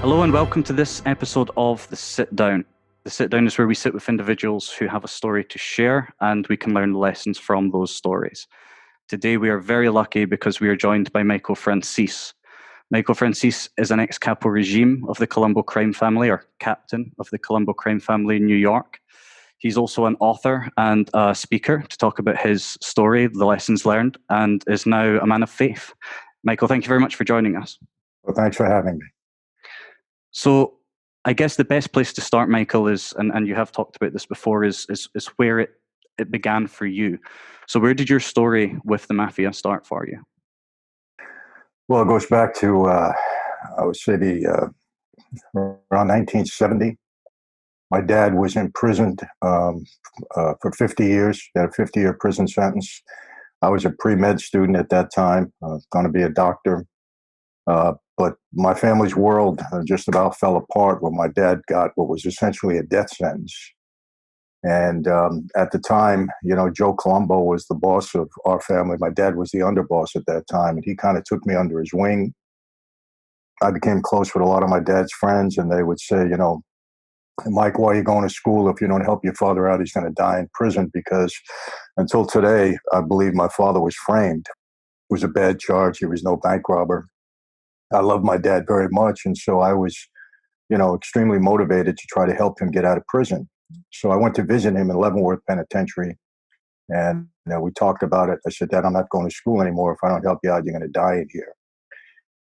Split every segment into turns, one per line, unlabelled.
Hello and welcome to this episode of The Sit Down. The Sit Down is where we sit with individuals who have a story to share and we can learn lessons from those stories. Today we are very lucky because we are joined by Michael Franzese. Michael Franzese is an ex-capo regime of the Colombo crime family, or captain of the Colombo crime family in New York. He's also an author and a speaker to talk about his story, the lessons learned, and is now a man of faith. Michael, thank you very much for joining us.
Well, thanks for having me.
So I guess the best place to start, Michael, is, and you have talked about this before, is where it began for you. So where did your story with the mafia start for you?
Well, it goes back to, I would say, around 1970. My dad was imprisoned for 50 years. He had a 50-year prison sentence. I was a pre-med student at that time, going to be a doctor. But my family's world just about fell apart when my dad got what was essentially a death sentence. And at the time, Joe Colombo was the boss of our family. My dad was the underboss at that time, and he kind of took me under his wing. I became close with a lot of my dad's friends, and they would say, Mike, why are you going to school? If you don't help your father out, he's going to die in prison. Because until today, I believe my father was framed. It was a bad charge. He was no bank robber. I love my dad very much. And so I was, extremely motivated to try to help him get out of prison. So I went to visit him in Leavenworth Penitentiary. And we talked about it. I said, Dad, I'm not going to school anymore. If I don't help you out, you're going to die in here.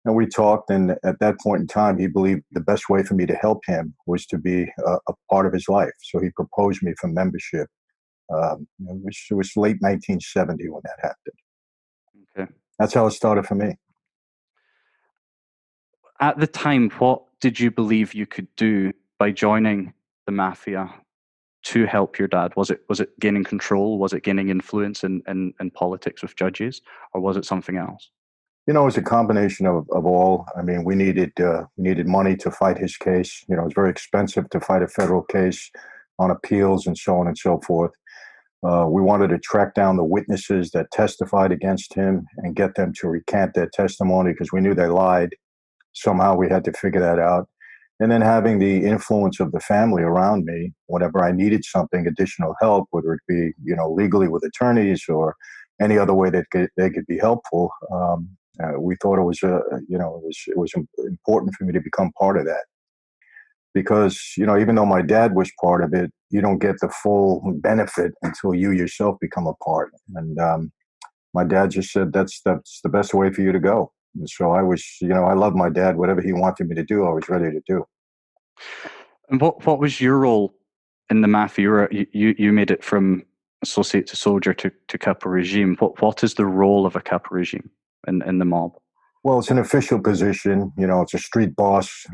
And we talked. And at that point in time, he believed the best way for me to help him was to be a part of his life. So he proposed me for membership. It was late 1970 when that happened.
Okay.
That's how it started for me.
At the time, what did you believe you could do by joining the mafia to help your dad? Was it gaining control? Was it gaining influence in politics with judges? Or was it something else?
It was a combination of all. I mean, we needed money to fight his case. It was very expensive to fight a federal case on appeals and so on and so forth. We wanted to track down the witnesses that testified against him and get them to recant their testimony because we knew they lied. Somehow we had to figure that out. And then having the influence of the family around me, whenever I needed something, additional help, whether it be, legally with attorneys or any other way that they could be helpful, we thought it was, it was important for me to become part of that. Because, even though my dad was part of it, you don't get the full benefit until you yourself become a part. And my dad just said, that's the best way for you to go. And so I was, I loved my dad. Whatever he wanted me to do, I was ready to do.
And what was your role in the mafia? You made it from associate to soldier to capo regime. What is the role of a capo regime in the mob?
Well, it's an official position. It's a street boss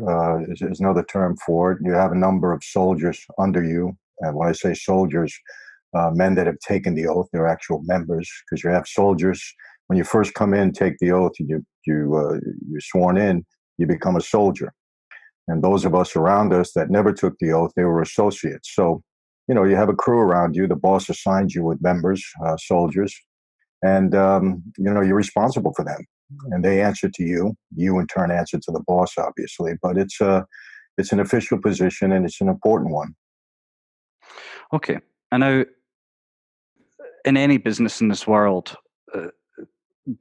is another term for it. You have a number of soldiers under you. And when I say soldiers, men that have taken the oath, they're actual members, because you have soldiers. When you first come in, take the oath, you're sworn in, you become a soldier. And those of us around us that never took the oath, they were associates. So, you have a crew around you. The boss assigns you with members, soldiers, and, you're responsible for them. And they answer to you. You, in turn, answer to the boss, obviously. But it's an official position, and it's an important one.
Okay. And now, in any business in this world,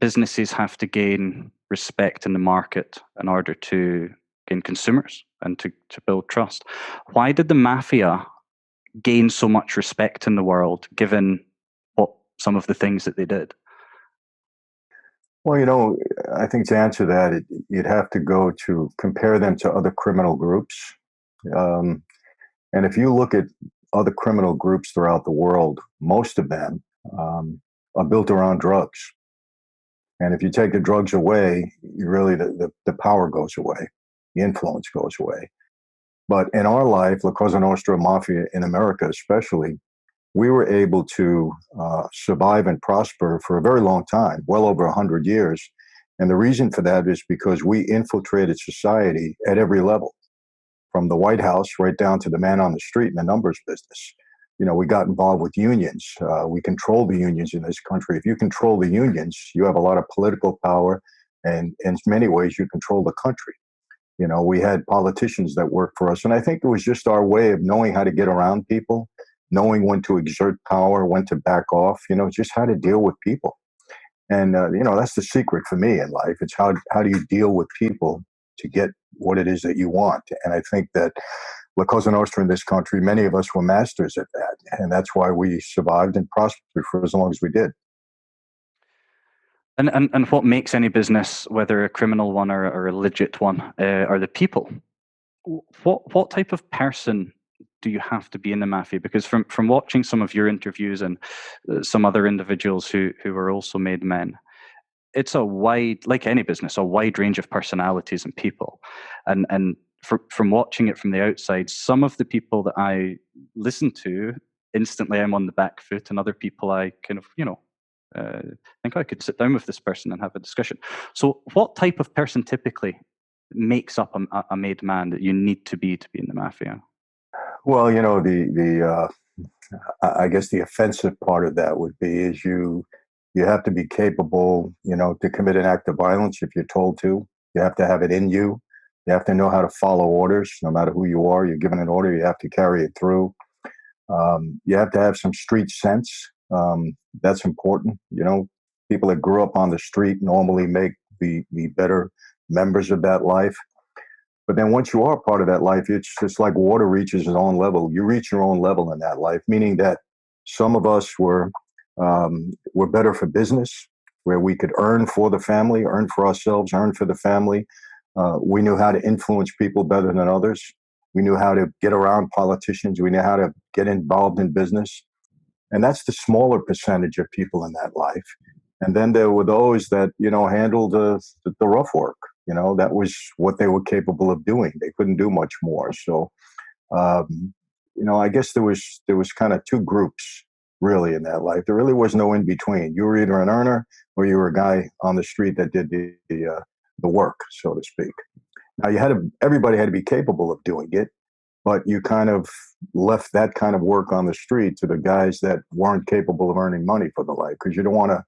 businesses have to gain respect in the market in order to gain consumers and to build trust. Why did the mafia gain so much respect in the world, given some of the things that they did?
Well, I think to answer that, you'd have to go to compare them to other criminal groups. And if you look at other criminal groups throughout the world, most of them are built around drugs. And if you take the drugs away, the power goes away, the influence goes away. But in our life, La Cosa Nostra Mafia in America especially, we were able to survive and prosper for a very long time, well over 100 years. And the reason for that is because we infiltrated society at every level, from the White House right down to the man on the street in the numbers business. We got involved with unions. We control the unions in this country. If you control the unions, you have a lot of political power, and in many ways, you control the country. We had politicians that worked for us. And I think it was just our way of knowing how to get around people, knowing when to exert power, when to back off, just how to deal with people. And, that's the secret for me in life. It's how do you deal with people to get what it is that you want? And I think that La Cosa Nostra in this country, many of us were masters at that. And that's why we survived and prospered for as long as we did.
And what makes any business, whether a criminal one or a legit one, are the people. What type of person do you have to be in the mafia? Because from watching some of your interviews and some other individuals who were also made men, it's a wide, like any business, a wide range of personalities and people. And from watching it from the outside, some of the people that I listen to, instantly I'm on the back foot, and other people I kind of, think I could sit down with this person and have a discussion. So what type of person typically makes up a made man that you need to be in the mafia?
Well, I guess the offensive part of that would be is you have to be capable, to commit an act of violence if you're told to. You have to have it in you. You have to know how to follow orders, no matter who you are. You're given an order, you have to carry it through. You have to have some street sense. That's important. People that grew up on the street normally make the better members of that life. But then once you are part of that life, it's just like water reaches its own level. You reach your own level in that life, meaning that some of us were better for business, where we could earn for the family, earn for ourselves, earn for the family. We knew how to influence people better than others. We knew how to get around politicians. We knew how to get involved in business. And that's the smaller percentage of people in that life. And then there were those that, handled the rough work. That was what they were capable of doing. They couldn't do much more. So, I guess there was kind of two groups really in that life. There really was no in between. You were either an earner or you were a guy on the street that did the work, so to speak. Now everybody had to be capable of doing it, but you kind of left that kind of work on the street to the guys that weren't capable of earning money for the life, because you don't want to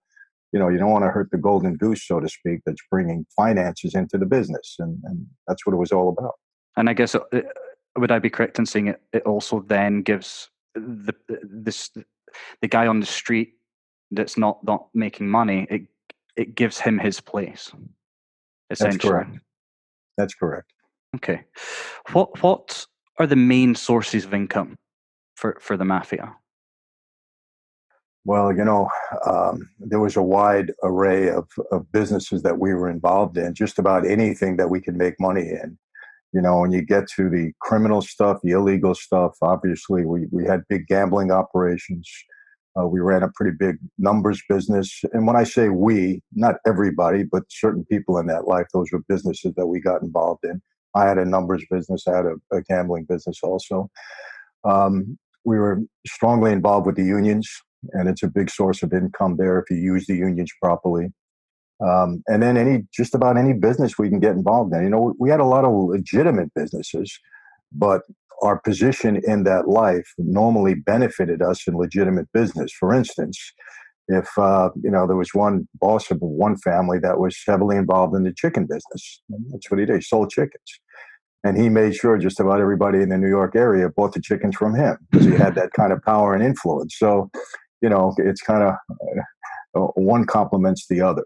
hurt the golden goose, so to speak, that's bringing finances into the business. And that's what it was all about.
And I guess, would I be correct in saying it also then gives the guy on the street that's not making money, it gives him his place, essentially?
That's correct.
Okay. What are the main sources of income for the mafia?
Well, there was a wide array of businesses that we were involved in, just about anything that we could make money in. When you get to the criminal stuff, the illegal stuff, obviously we had big gambling operations. We ran a pretty big numbers business. And when I say we, not everybody, but certain people in that life, those were businesses that we got involved in. I had a numbers business. I had a gambling business also. We were strongly involved with the unions, and it's a big source of income there if you use the unions properly. And then just about any business we can get involved in. We had a lot of legitimate businesses, but our position in that life normally benefited us in legitimate business. For instance, if there was one boss of one family that was heavily involved in the chicken business, that's what he did. He sold chickens. And he made sure just about everybody in the New York area bought the chickens from him because he had that kind of power and influence. So, it's kind of one complements the other.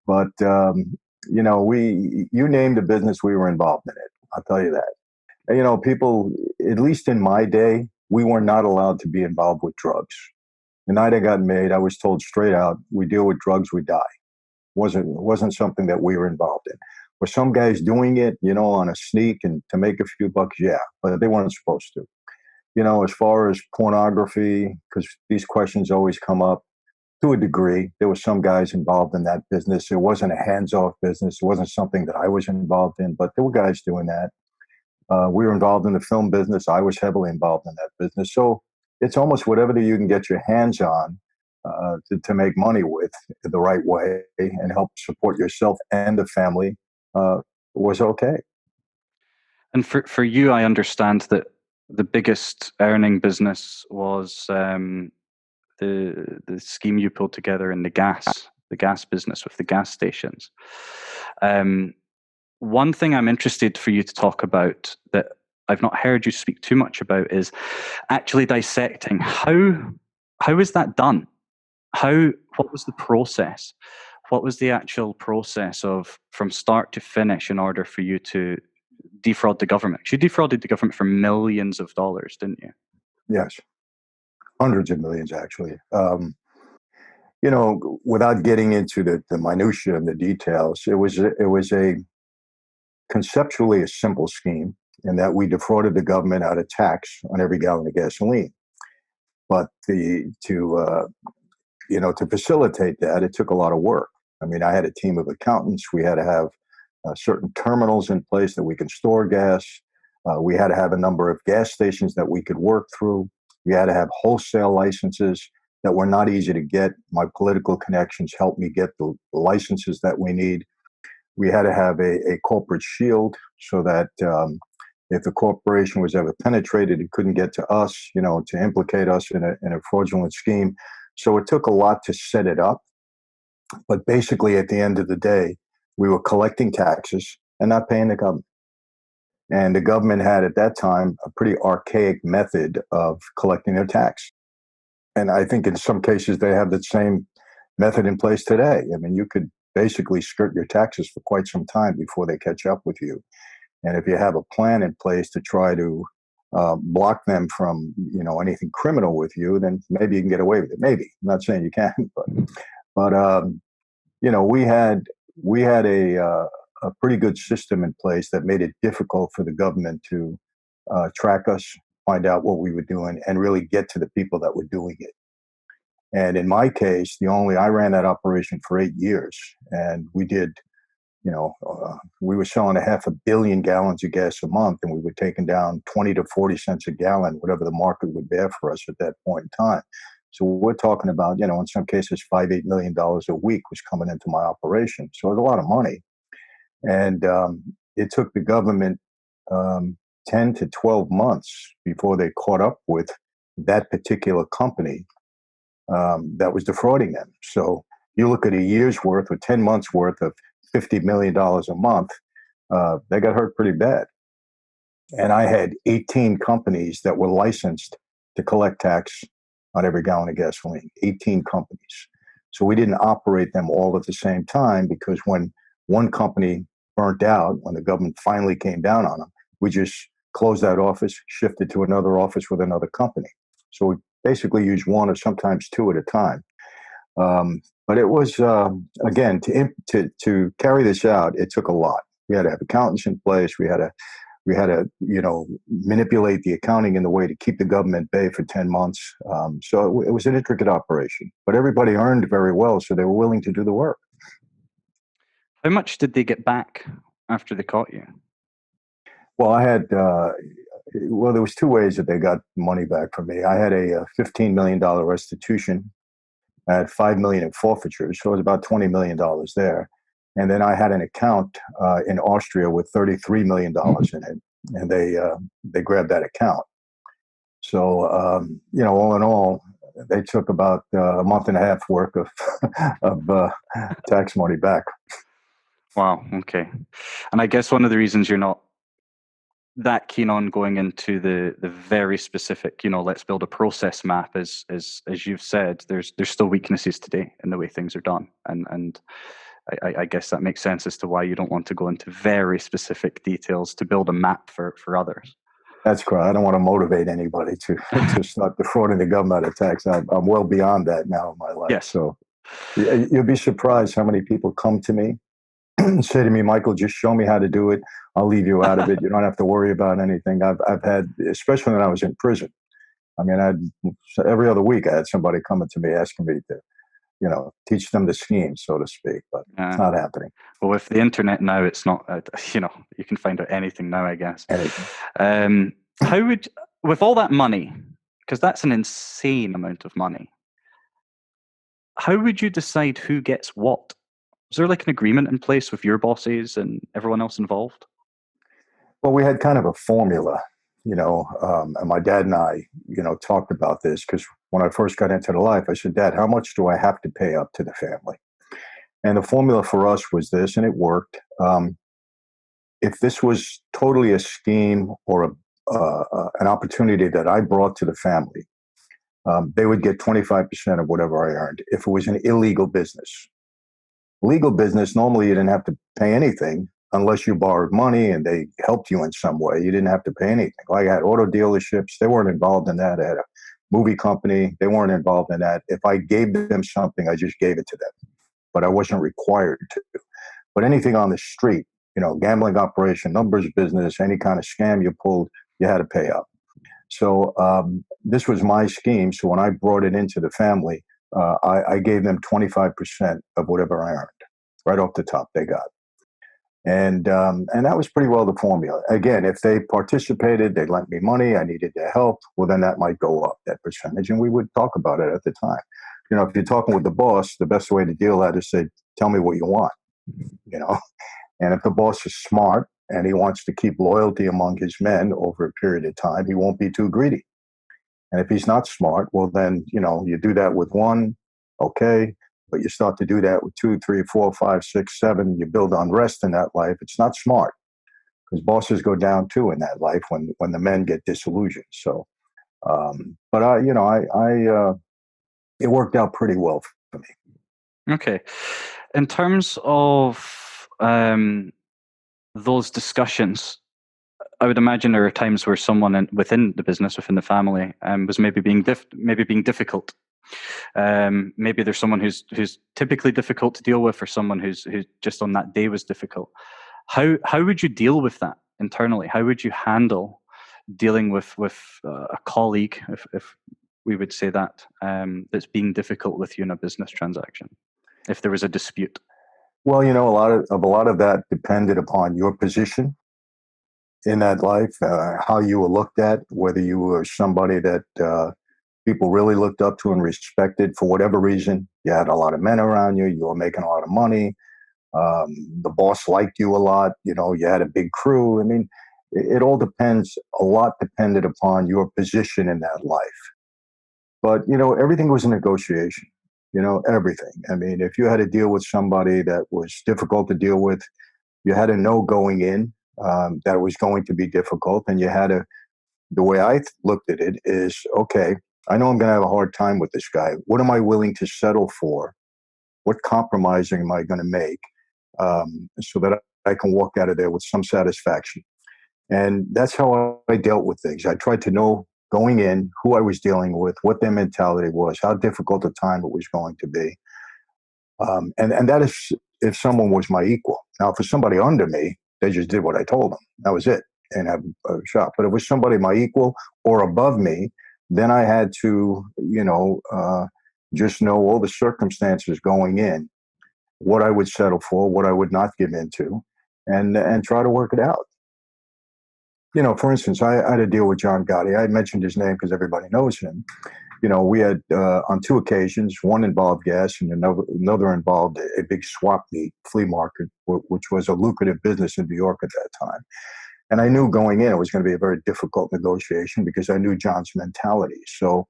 But, you name the business, we were involved in it. I'll tell you that. And, people, at least in my day, we were not allowed to be involved with drugs. The night I got made, I was told straight out, we deal with drugs, we die. Wasn't something that we were involved in. Were some guys doing it, on a sneak and to make a few bucks? Yeah, but they weren't supposed to. As far as pornography, because these questions always come up, to a degree, there were some guys involved in that business. It wasn't a hands-off business. It wasn't something that I was involved in, but there were guys doing that. We were involved in the film business. I was heavily involved in that business. So it's almost whatever you can get your hands on to make money with the right way and help support yourself and the family was okay.
And for you, I understand that the biggest earning business was the scheme you pulled together in the gas business with the gas stations. one thing I'm interested for you to talk about that I've not heard you speak too much about is actually dissecting how is that done? What was the process? What was the actual process of from start to finish in order for you to defraud the government? 'Cause you defrauded the government for millions of dollars, didn't you?
Yes, hundreds of millions actually. You know, without getting into the minutia and the details, it was a conceptually a simple scheme in that we defrauded the government out of tax on every gallon of gasoline. But to facilitate that, it took a lot of work. I mean, I had a team of accountants. We had to have certain terminals in place that we could store gas. We had to have a number of gas stations that we could work through. We had to have wholesale licenses that were not easy to get. My political connections helped me get the licenses that we need. We had to have a corporate shield so that if the corporation was ever penetrated, it couldn't get to us, to implicate us in a fraudulent scheme. So it took a lot to set it up. But basically, at the end of the day, we were collecting taxes and not paying the government. And the government had at that time a pretty archaic method of collecting their tax. And I think in some cases they have the same method in place today. I mean, you could basically skirt your taxes for quite some time before they catch up with you. And if you have a plan in place to try to block them from, anything criminal with you, then maybe you can get away with it. Maybe. I'm not saying you can, but we had a pretty good system in place that made it difficult for the government to track us, find out what we were doing, and really get to the people that were doing it. And in my case, I ran that operation for 8 years, and we did, we were selling 500 million gallons of gas a month, and we were taking down 20 to 40 cents a gallon, whatever the market would bear for us at that point in time. So we're talking about, in some cases, $5-8 million a week was coming into my operation. So it was a lot of money. And it took the government 10 to 12 months before they caught up with that particular company that was defrauding them. So you look at a year's worth or 10 months worth of $50 million a month, they got hurt pretty bad. And I had 18 companies that were licensed to collect tax on every gallon of gasoline, 18 companies. So we didn't operate them all at the same time, because when one company burnt out, when the government finally came down on them, we just closed that office, shifted to another office with another company. So we basically used one or sometimes two at a time. But it was, again, to carry this out, it took a lot. We had to have accountants in place. We had to manipulate the accounting in the way to keep the government bay for 10 months. So it was an intricate operation, but everybody earned very well, so they were willing to do the work.
How much did they get back after they caught you?
Well, there was two ways that they got money back from me. I had a $15 million restitution. I had $5 million in forfeitures, so it was about $20 million there. And then I had an account in Austria with $33 million in it, and they grabbed that account. So, all in all, they took about a month and a half worth of tax money back.
Wow. Okay. And I guess one of the reasons you're not that keen on going into the very specific, let's build a process map, is as you've said, there's still weaknesses today in the way things are done, and I guess that makes sense as to why you don't want to go into very specific details to build a map for others.
That's correct. I don't want to motivate anybody to start defrauding the government out of tax. I'm well beyond that now in my life.
Yes.
So you'll be surprised how many people come to me and say to me, Michael, just show me how to do it. I'll leave you out of it. You don't have to worry about anything. I've had, especially when I was in prison. I mean, every other week I had somebody coming to me asking me to, teach them the scheme, so to speak, but it's not happening.
Well, with the internet now, it's not, you can find out anything now, I guess.
Anything.
With all that money, because that's an insane amount of money, how would you decide who gets what? Was there like an agreement in place with your bosses and everyone else involved?
Well, we had kind of a formula, and my dad and I, talked about this, because when I first got into the life, I said, Dad, how much do I have to pay up to the family? And the formula for us was this, and it worked. if this was totally a scheme or an opportunity that I brought to the family, they would get 25% of whatever I earned. If it was an illegal business, legal business, normally you didn't have to pay anything unless you borrowed money and they helped you in some way. You didn't have to pay anything. Like I had auto dealerships, they weren't involved in that. I had a movie company, they weren't involved in that. If I gave them something, I just gave it to them, but I wasn't required to. But anything on the street, gambling operation, numbers business, any kind of scam you pulled, you had to pay up. So this was my scheme. So when I brought it into the family, I gave them 25% of whatever I earned, right off the top. They got, and that was pretty well the formula. Again, if they participated, they lent me money, I needed their help. Well, then that might go up, that percentage, and we would talk about it at the time. If you're talking with the boss, the best way to deal with that is say, "Tell me what you want." And if the boss is smart and he wants to keep loyalty among his men over a period of time, he won't be too greedy. And if he's not smart, well, then, you do that with one, okay, but you start to do that with 2, 3, 4, 5, 6, 7, you build unrest in that life. It's not smart because bosses go down too in that life when the men get disillusioned. So, but it worked out pretty well for me.
Okay. In terms of those discussions, I would imagine there are times where someone within the business, within the family, was maybe being difficult. Maybe there's someone who's typically difficult to deal with, or someone who's just on that day was difficult. How would you deal with that internally? How would you handle dealing with a colleague, if we would say that, that's being difficult with you in a business transaction, if there was a dispute?
Well, a lot of that depended upon your position in that life, how you were looked at, whether you were somebody that people really looked up to and respected for whatever reason. You had a lot of men around you. You were making a lot of money. The boss liked you a lot. You had a big crew. I mean, it all depends. A lot depended upon your position in that life. But, everything was a negotiation. Everything. I mean, if you had to deal with somebody that was difficult to deal with, you had to know going in that it was going to be difficult. And you had to, the way I looked at it is, okay, I know I'm going to have a hard time with this guy. What am I willing to settle for? What compromising am I going to make so that I can walk out of there with some satisfaction? And that's how I dealt with things. I tried to know going in who I was dealing with, what their mentality was, how difficult a time it was going to be. And that is if someone was my equal. Now, for somebody under me, they just did what I told them. That was it, and have a shot. But if it was somebody my equal or above me, then I had to, just know all the circumstances going in, what I would settle for, what I would not give into, and try to work it out. For instance, I had to deal with John Gotti. I mentioned his name because everybody knows him. We had on 2 occasions, one involved gas and another involved a big swap meet flea market, which was a lucrative business in New York at that time. And I knew going in it was going to be a very difficult negotiation because I knew John's mentality. So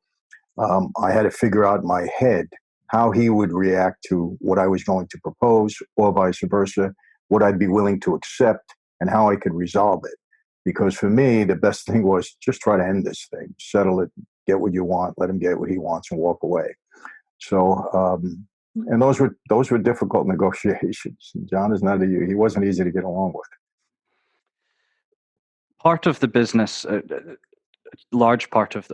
I had to figure out in my head how he would react to what I was going to propose, or vice versa, what I'd be willing to accept, and how I could resolve it. Because for me, the best thing was just try to end this thing, settle it, get what you want, let him get what he wants, and walk away. So, and those were difficult negotiations. John is not he wasn't easy to get along with.
Part of the business, large part of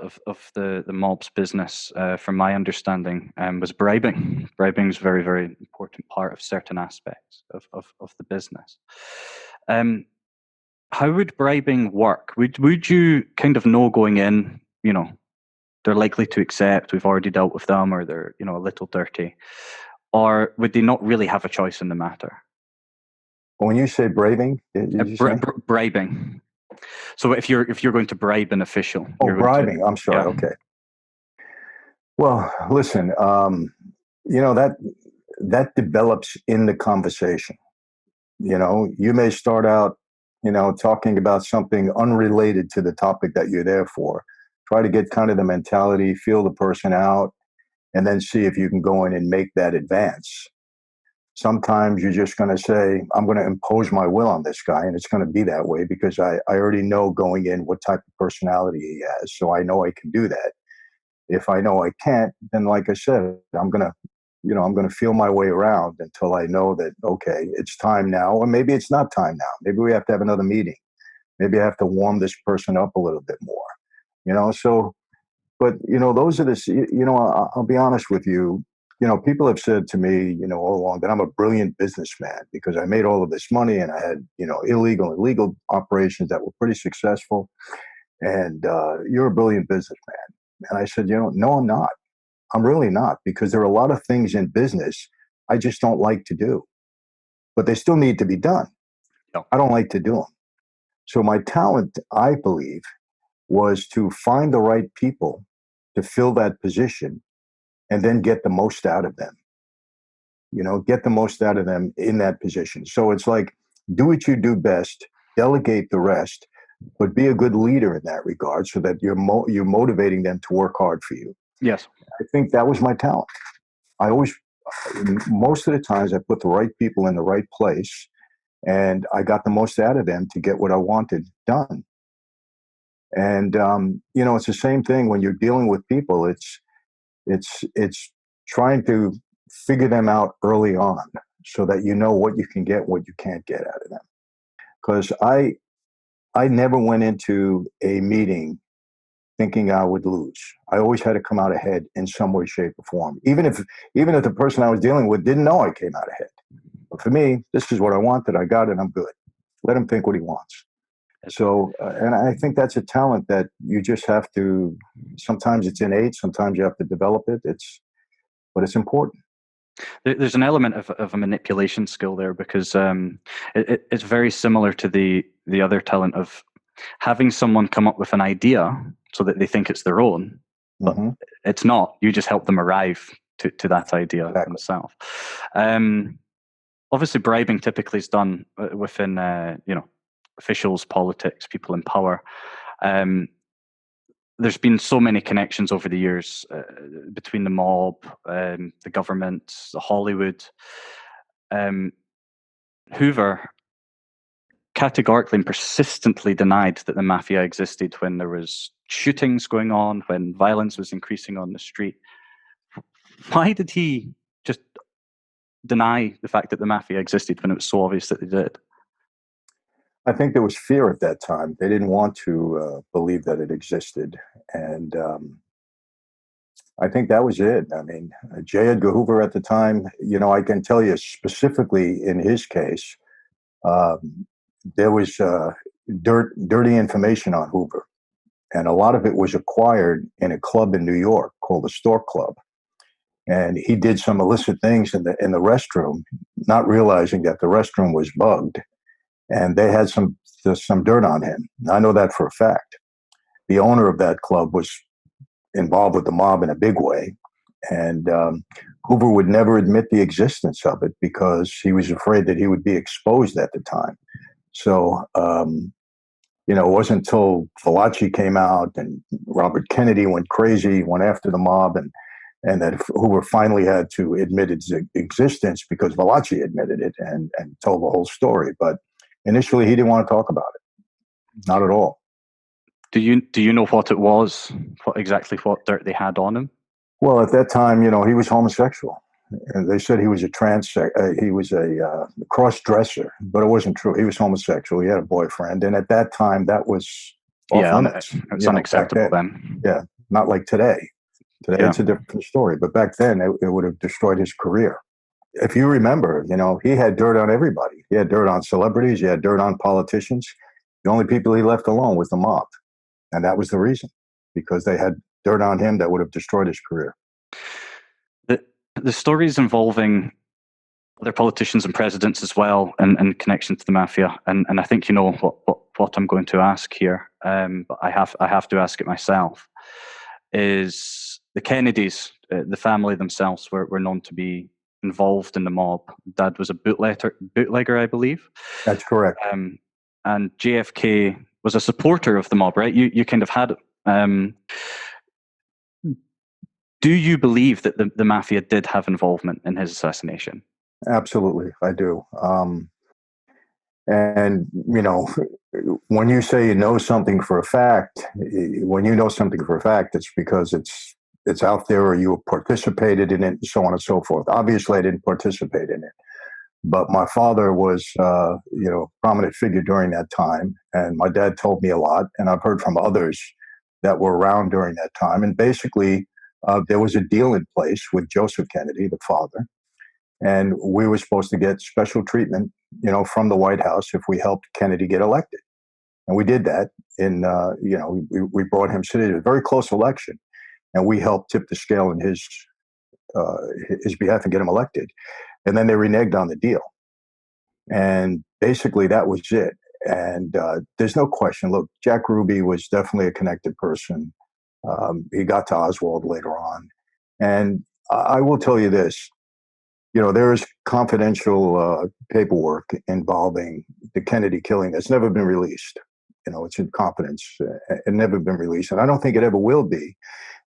the mob's business, from my understanding, was bribing. Bribing is a very, very important part of certain aspects of the business. How would bribing work? Would you kind of know going in, they're likely to accept, we've already dealt with them, or they're, a little dirty? Or would they not really have a choice in the matter?
When you say bribing,
bribing. So if you're going to bribe an official.
Bribing. I'm sorry. Yeah. Okay. Well, listen, that develops in the conversation. You may start out, talking about something unrelated to the topic that you're there for. Try to get kind of the mentality, feel the person out, and then see if you can go in and make that advance. Sometimes you're just going to say, I'm going to impose my will on this guy, and it's going to be that way because I already know going in what type of personality he has. So I know I can do that. If I know I can't, then like I said, I'm going to, I'm going to feel my way around until I know that, okay, it's time now, or maybe it's not time now. Maybe we have to have another meeting. Maybe I have to warm this person up a little bit more, so, but, those are I'll be honest with you. People have said to me, all along that I'm a brilliant businessman because I made all of this money and I had, illegal and legal operations that were pretty successful. And you're a brilliant businessman. And I said, no, I'm not. I'm really not, because there are a lot of things in business I just don't like to do, but they still need to be done.
No.
I don't like to do them. So my talent, I believe, was to find the right people to fill that position and then get the most out of them. Get the most out of them in that position. So it's like, do what you do best, delegate the rest, but be a good leader in that regard so that you're motivating them to work hard for you.
Yes.
I think that was my talent. I always, most of the times, I put the right people in the right place, and I got the most out of them to get what I wanted done. And it's the same thing when you're dealing with people. It's trying to figure them out early on so that you know what you can get, what you can't get out of them. Because I never went into a meeting thinking I would lose. I always had to come out ahead in some way, shape, or form. Even if the person I was dealing with didn't know I came out ahead. But for me, this is what I wanted. I got it. I'm good. Let him think what he wants. So, and I think that's a talent that you just have to. Sometimes it's innate. Sometimes you have to develop it. But it's important.
There's an element of a manipulation skill there because it's very similar to the other talent of having someone come up with an idea so that they think it's their own, but it's not. You just help them arrive to that idea themselves. Obviously, bribing typically is done within officials, politics, people in power. There's been so many connections over the years between the mob, the government, the Hollywood. Hoover categorically and persistently denied that the mafia existed when there was shootings going on, when violence was increasing on the street. Why did he just deny the fact that the mafia existed when it was so obvious that they did?
I think there was fear at that time. They didn't want to believe that it existed. And I think that was it. I mean, J. Edgar Hoover at the time, I can tell you specifically in his case, there was dirty information on Hoover. And a lot of it was acquired in a club in New York called the Stork Club. And he did some illicit things in the restroom, not realizing that the restroom was bugged. And they had some dirt on him. I know that for a fact. The owner of that club was involved with the mob in a big way. And Hoover would never admit the existence of it because he was afraid that he would be exposed at the time. So, it wasn't until Valachi came out and Robert Kennedy went crazy, went after the mob, and that Hoover finally had to admit its existence because Valachi admitted it and told the whole story. But initially, he didn't want to talk about it. Not at all.
Do you know what it was? Exactly what dirt they had on him?
Well, at that time, he was homosexual. And they said he was a cross-dresser, but it wasn't true. He was homosexual. He had a boyfriend, and at that time, that was off limits.
It's unacceptable then.
Yeah, not like today. Today, it's a different story. But back then, it would have destroyed his career. If you remember, he had dirt on everybody. He had dirt on celebrities. He had dirt on politicians. The only people he left alone was the mob. And that was the reason, because they had dirt on him that would have destroyed his career.
The stories involving other politicians and presidents as well in connection to the mafia. And I think you know what I'm going to ask here, but I have to ask it myself, is the Kennedys, the family themselves were known to be involved in the mob. Dad was a bootlegger, I believe.
That's correct.
And JFK was a supporter of the mob, right? You kind of had it. Do you believe that the mafia did have involvement in his assassination?
Absolutely, I do. And when you say you know something for a fact, when you know something for a fact, it's because it's out there, or you participated in it, and so on and so forth. Obviously, I didn't participate in it, but my father was, prominent figure during that time, and my dad told me a lot, and I've heard from others that were around during that time. And basically, there was a deal in place with Joseph Kennedy, the father, and we were supposed to get special treatment, from the White House if we helped Kennedy get elected. And we did that. We brought him to a very close election, and we helped tip the scale in uh, his behalf and get him elected. And then they reneged on the deal, and basically that was it. And there's no question. Look, Jack Ruby was definitely a connected person. He got to Oswald later on, and I will tell you this: there is confidential paperwork involving the Kennedy killing that's never been released. It's in confidence and never been released. And I don't think it ever will be,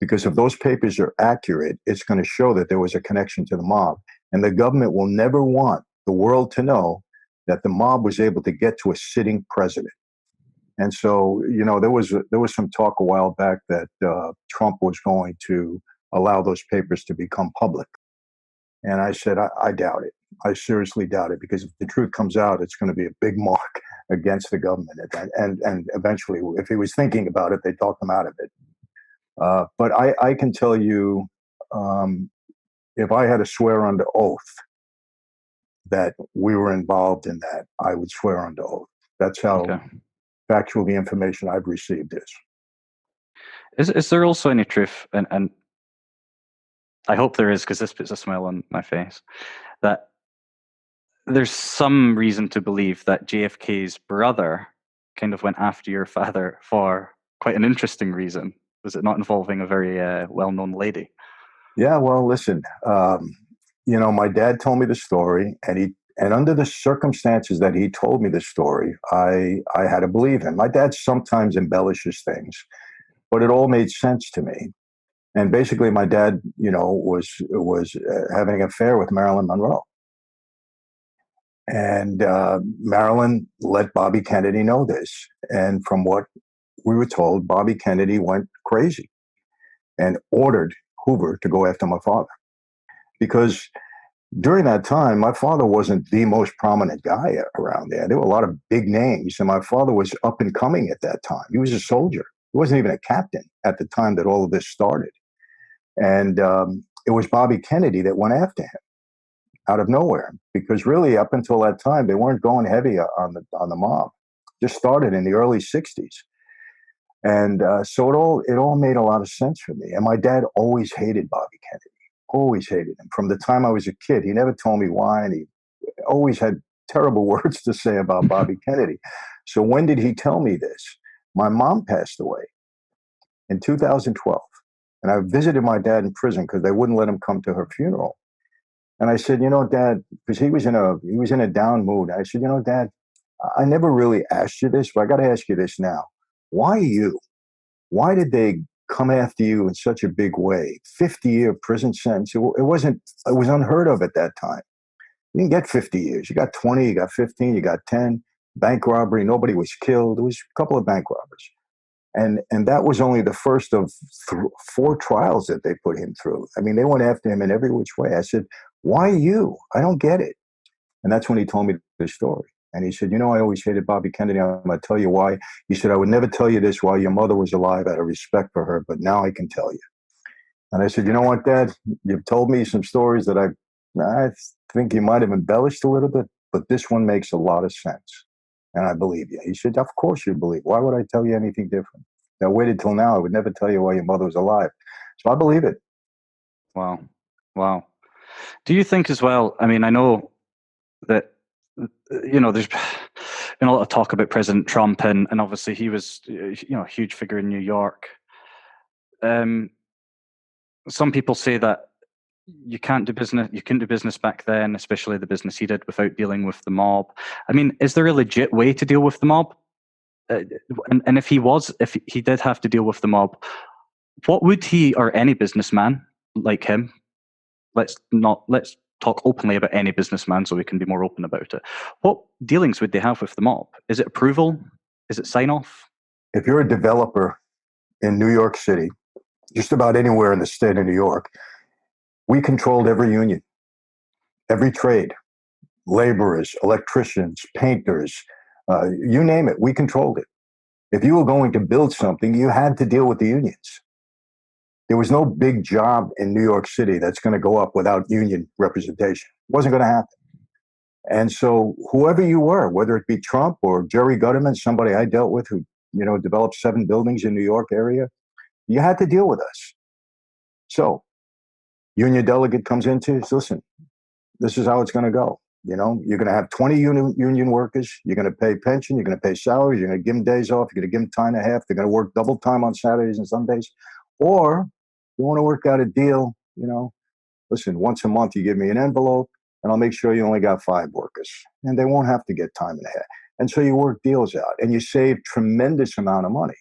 because if those papers are accurate, it's going to show that there was a connection to the mob. And the government will never want the world to know that the mob was able to get to a sitting president. And so, there was some talk a while back that Trump was going to allow those papers to become public. And I said, I doubt it. I seriously doubt it, because if the truth comes out, it's going to be a big mark against the government. And eventually, if he was thinking about it, they talked him out of it. But I can tell you, if I had to swear under oath that we were involved in that, I would swear under oath. That's how
Okay.
factual the information I've received is.
Is there also any truth, and I hope there is, because this puts a smile on my face, that there's some reason to believe that JFK's brother kind of went after your father for quite an interesting reason? Was it not involving a very well-known lady?
Yeah, well, listen, my dad told me the story, and under the circumstances that he told me the story, I had to believe him. My dad sometimes embellishes things, but it all made sense to me. And basically, my dad, was having an affair with Marilyn Monroe, and Marilyn let Bobby Kennedy know this. And from what we were told, Bobby Kennedy went crazy and ordered Hoover to go after my father, because during that time, my father wasn't the most prominent guy around there. There were a lot of big names, and my father was up and coming at that time. He was a soldier. He wasn't even a captain at the time that all of this started. And it was Bobby Kennedy that went after him out of nowhere, because really, up until that time, they weren't going heavy on the mob. Just started in the early '60s. And so it all made a lot of sense for me. And my dad always hated Bobby Kennedy, always hated him from the time I was a kid. He never told me why, and he always had terrible words to say about Bobby Kennedy. So when did he tell me this? My mom passed away in 2012, and I visited my dad in prison because they wouldn't let him come to her funeral. And I said, Dad, because he was in a down mood. I said, Dad, I never really asked you this, but I got to ask you this now. Why you? Why did they come after you in such a big way? 50-year prison sentence. It was unheard of at that time. You didn't get 50 years. You got 20, you got 15, you got 10. Bank robbery, nobody was killed. There was a couple of bank robbers. And that was only the first of 4 trials that they put him through. I mean, they went after him in every which way. I said, why you? I don't get it. And that's when he told me the story. And he said, I always hated Bobby Kennedy. I'm going to tell you why. He said, I would never tell you this while your mother was alive out of respect for her, but now I can tell you. And I said, you know what, Dad? You've told me some stories that I think you might have embellished a little bit, but this one makes a lot of sense. And I believe you. He said, of course you believe. Why would I tell you anything different? I waited till now. I would never tell you why your mother was alive. So I believe it.
Wow. Wow. Do you think as well, I mean, I know that, there's been a lot of talk about President Trump, and obviously he was, a huge figure in New York. Some people say that you couldn't do business back then, especially the business he did, without dealing with the mob. I mean, is there a legit way to deal with the mob? And if he did have to deal with the mob, what would he, or any businessman like him, let's talk openly about any businessman, so we can be more open about it. What dealings would they have with the mob? Is it approval? Is it sign off?
If you're a developer in New York City, just about anywhere in the state of New York, we controlled every union, every trade, laborers, electricians, painters, you name it, we controlled it. If you were going to build something, you had to deal with the unions. There was no big job in New York City that's going to go up without union representation. It wasn't going to happen. And so whoever you were, whether it be Trump or Jerry Gutterman, somebody I dealt with who, developed 7 buildings in New York area, you had to deal with us. So union delegate comes into, listen, this is how it's going to go. You're going to have 20 union workers. You're going to pay pension. You're going to pay salaries. You're going to give them days off. You're going to give them time and a half. They're going to work double time on Saturdays and Sundays. Or you want to work out a deal, listen, once a month you give me an envelope and I'll make sure you only got 5 workers and they won't have to get time and a half. And so you work deals out and you save tremendous amount of money.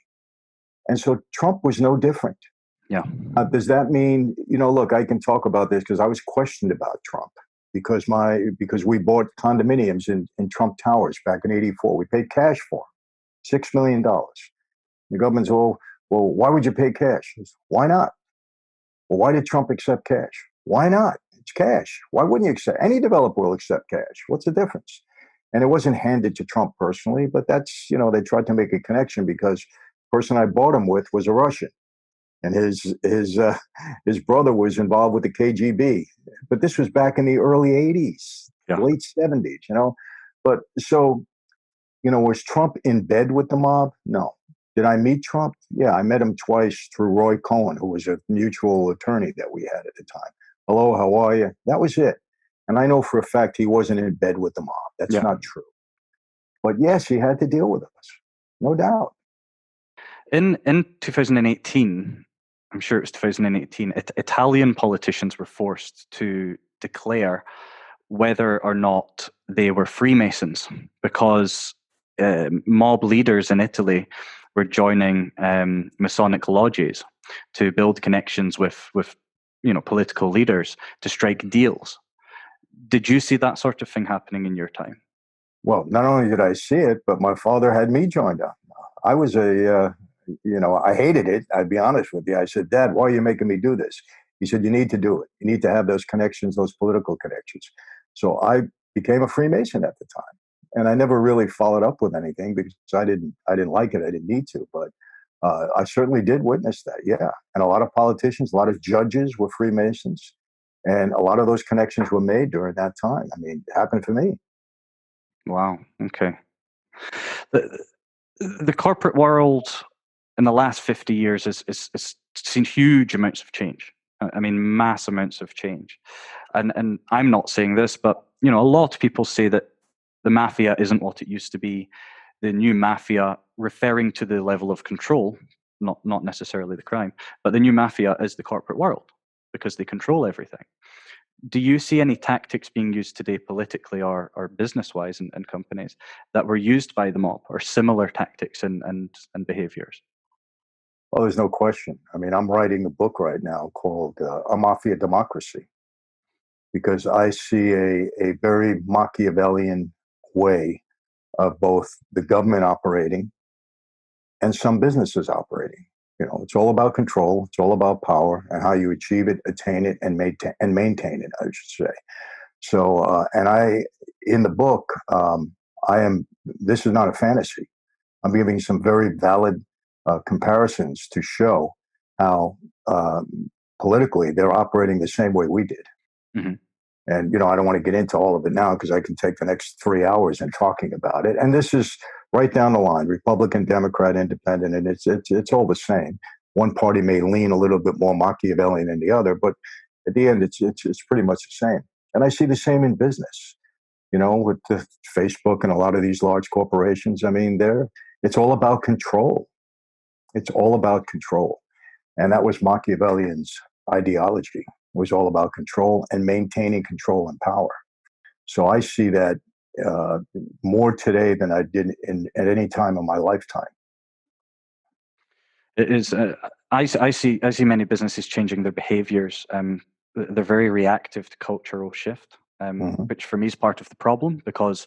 And so Trump was no different.
Yeah.
Does that mean, look, I can talk about this because I was questioned about Trump because we bought condominiums in Trump Towers back in '84. We paid cash for them, $6 million. The government's all, well, why would you pay cash? Why not? Well, why did Trump accept cash? Why not? It's cash. Why wouldn't you accept? Any developer will accept cash. What's the difference? And it wasn't handed to Trump personally, but that's, they tried to make a connection because the person I bought him with was a Russian. And his brother was involved with the KGB. But this was back in the early 80s, late 70s, But so, was Trump in bed with the mob? No. Did I meet Trump? Yeah, I met him twice through Roy Cohen, who was a mutual attorney that we had at the time. Hello, how are you? That was it. And I know for a fact he wasn't in bed with the mob. That's not true. But yes, he had to deal with us, no doubt.
In 2018, I'm sure it was 2018, Italian politicians were forced to declare whether or not they were Freemasons because mob leaders in Italy were joining Masonic lodges to build connections with political leaders to strike deals. Did you see that sort of thing happening in your time?
Well, not only did I see it, but my father had me joined up. I was I hated it. I'd be honest with you. I said, Dad, why are you making me do this? He said, you need to do it. You need to have those connections, those political connections. So I became a Freemason at the time. And I never really followed up with anything because I didn't like it. I didn't need to. But I certainly did witness that. Yeah. And a lot of politicians, a lot of judges were Freemasons. And a lot of those connections were made during that time. I mean, it happened for me.
Wow. Okay. The corporate world in the last 50 years has seen huge amounts of change. I mean, mass amounts of change. And I'm not saying this, but a lot of people say that the mafia isn't what it used to be. The new mafia, referring to the level of control, not necessarily the crime, but the new mafia is the corporate world because they control everything. Do you see any tactics being used today politically or business-wise in companies that were used by the mob or similar tactics and behaviors?
Well, there's no question. I mean, I'm writing a book right now called A Mafia Democracy because I see a very Machiavellian way of both the government operating and some businesses operating. It's all about control. It's all about power and how you achieve it, attain it, and maintain it, I should say. So, in the book, this is not a fantasy. I'm giving some very valid comparisons to show how politically they're operating the same way we did.
Mm-hmm.
And, I don't want to get into all of it now because I can take the next 3 hours in talking about it. And this is right down the line, Republican, Democrat, Independent, and it's all the same. One party may lean a little bit more Machiavellian than the other, but at the end, it's pretty much the same. And I see the same in business, with the Facebook and a lot of these large corporations. I mean, it's all about control. It's all about control. And that was Machiavellian's ideology. It was all about control and maintaining control and power. So I see that more today than I did at any time in my lifetime.
It is. I see many businesses changing their behaviors. they're very reactive to cultural shift, which for me is part of the problem, because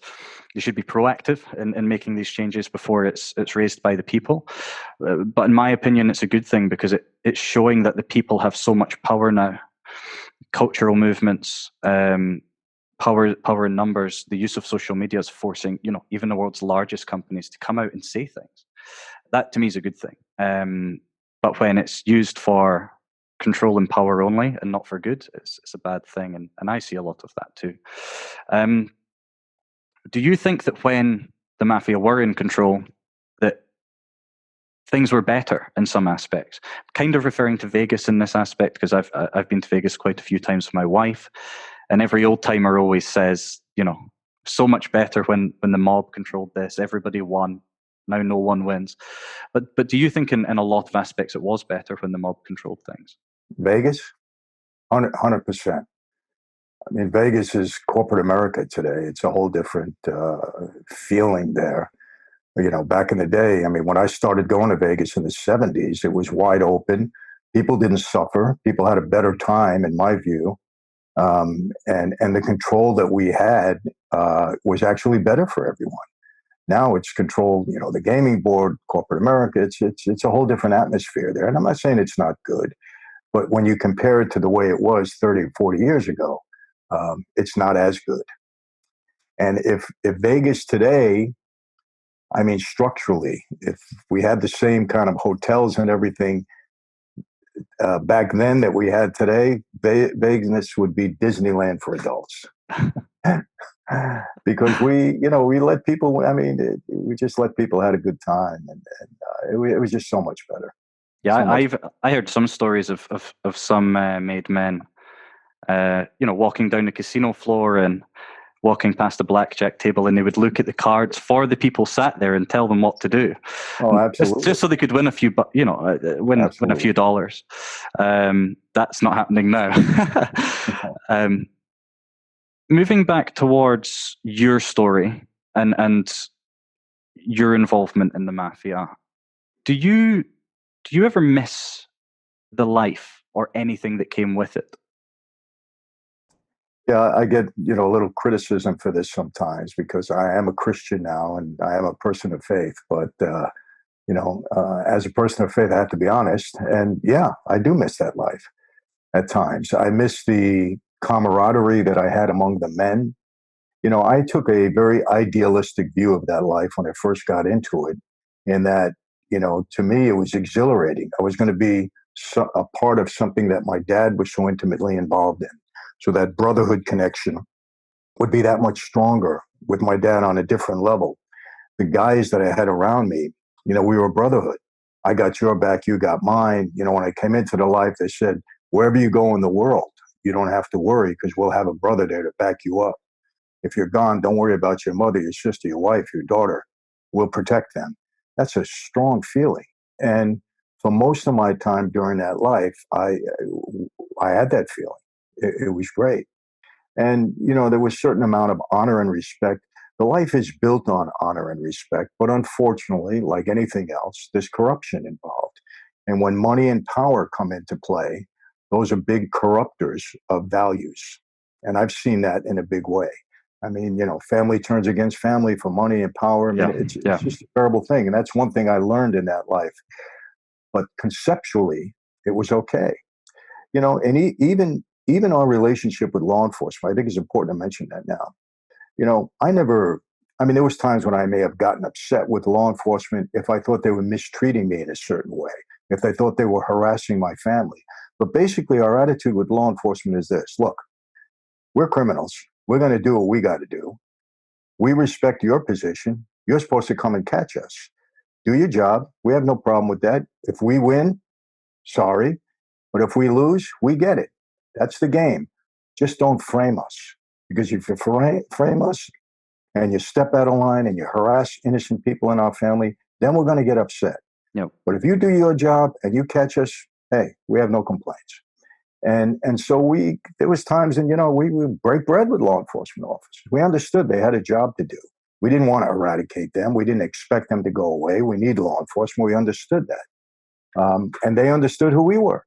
you should be proactive in making these changes before it's raised by the people. But in my opinion, it's a good thing, because it's showing that the people have so much power now. Cultural movements, power in numbers. The use of social media is forcing, even the world's largest companies to come out and say things. That to me is a good thing. But when it's used for control and power only and not for good, it's a bad thing. And I see a lot of that too. Do you think that when the mafia were in control, that things were better in some aspects? Kind of referring to Vegas in this aspect, because I've been to Vegas quite a few times with my wife, and every old timer always says, so much better when the mob controlled this. Everybody won. Now no one wins. But do you think in a lot of aspects it was better when the mob controlled things?
Vegas, 100%. I mean, Vegas is corporate America today. It's a whole different feeling there. Back in the day, I mean, when I started going to Vegas in the 70s, it was wide open. People didn't suffer. People had a better time, in my view. And the control that we had was actually better for everyone. Now it's controlled, the gaming board, corporate America. It's a whole different atmosphere there. And I'm not saying it's not good, but when you compare it to the way it was 30 or 40 years ago, it's not as good. And if Vegas today, I mean, structurally, if we had the same kind of hotels and everything back then that we had today, Vegas would be Disneyland for adults. Because we let people, I mean, we just let people have a good time, and it was just so much better.
Yeah, I heard some stories of some made men, walking down the casino floor and walking past a blackjack table, and they would look at the cards for the people sat there and tell them what to do.
Oh, absolutely.
Just so they could win a few, win a few dollars. That's not happening now. Moving back towards your story and your involvement in the mafia, do you ever miss the life or anything that came with it?
Yeah, I get, a little criticism for this sometimes, because I am a Christian now and I am a person of faith. But, as a person of faith, I have to be honest. And yeah, I do miss that life at times. I miss the camaraderie that I had among the men. I took a very idealistic view of that life when I first got into it, in that, to me, it was exhilarating. I was going to be a part of something that my dad was so intimately involved in. So that brotherhood connection would be that much stronger with my dad on a different level. The guys that I had around me, we were a brotherhood. I got your back, you got mine. When I came into the life, they said, wherever you go in the world, you don't have to worry, because we'll have a brother there to back you up. If you're gone, don't worry about your mother, your sister, your wife, your daughter. We'll protect them. That's a strong feeling. And for most of my time during that life, I had that feeling. It was great. And, there was a certain amount of honor and respect. The life is built on honor and respect, but unfortunately, like anything else, there's corruption involved. And when money and power come into play, those are big corruptors of values. And I've seen that in a big way. I mean, family turns against family for money and power. I mean, it's just a terrible thing. And that's one thing I learned in that life. But conceptually, it was okay. And even our relationship with law enforcement, I think it's important to mention that now. There was times when I may have gotten upset with law enforcement if I thought they were mistreating me in a certain way, if they thought they were harassing my family. But basically, our attitude with law enforcement is this: look, we're criminals. We're going to do what we got to do. We respect your position. You're supposed to come and catch us. Do your job. We have no problem with that. If we win, sorry. But if we lose, we get it. That's the game. Just don't frame us. Because if you frame us and you step out of line and you harass innocent people in our family, then we're going to get upset.
Yep.
But if you do your job and you catch us, hey, we have no complaints. And so there was times, and we would break bread with law enforcement officers. We understood they had a job to do. We didn't want to eradicate them. We didn't expect them to go away. We need law enforcement. We understood that. And they understood who we were.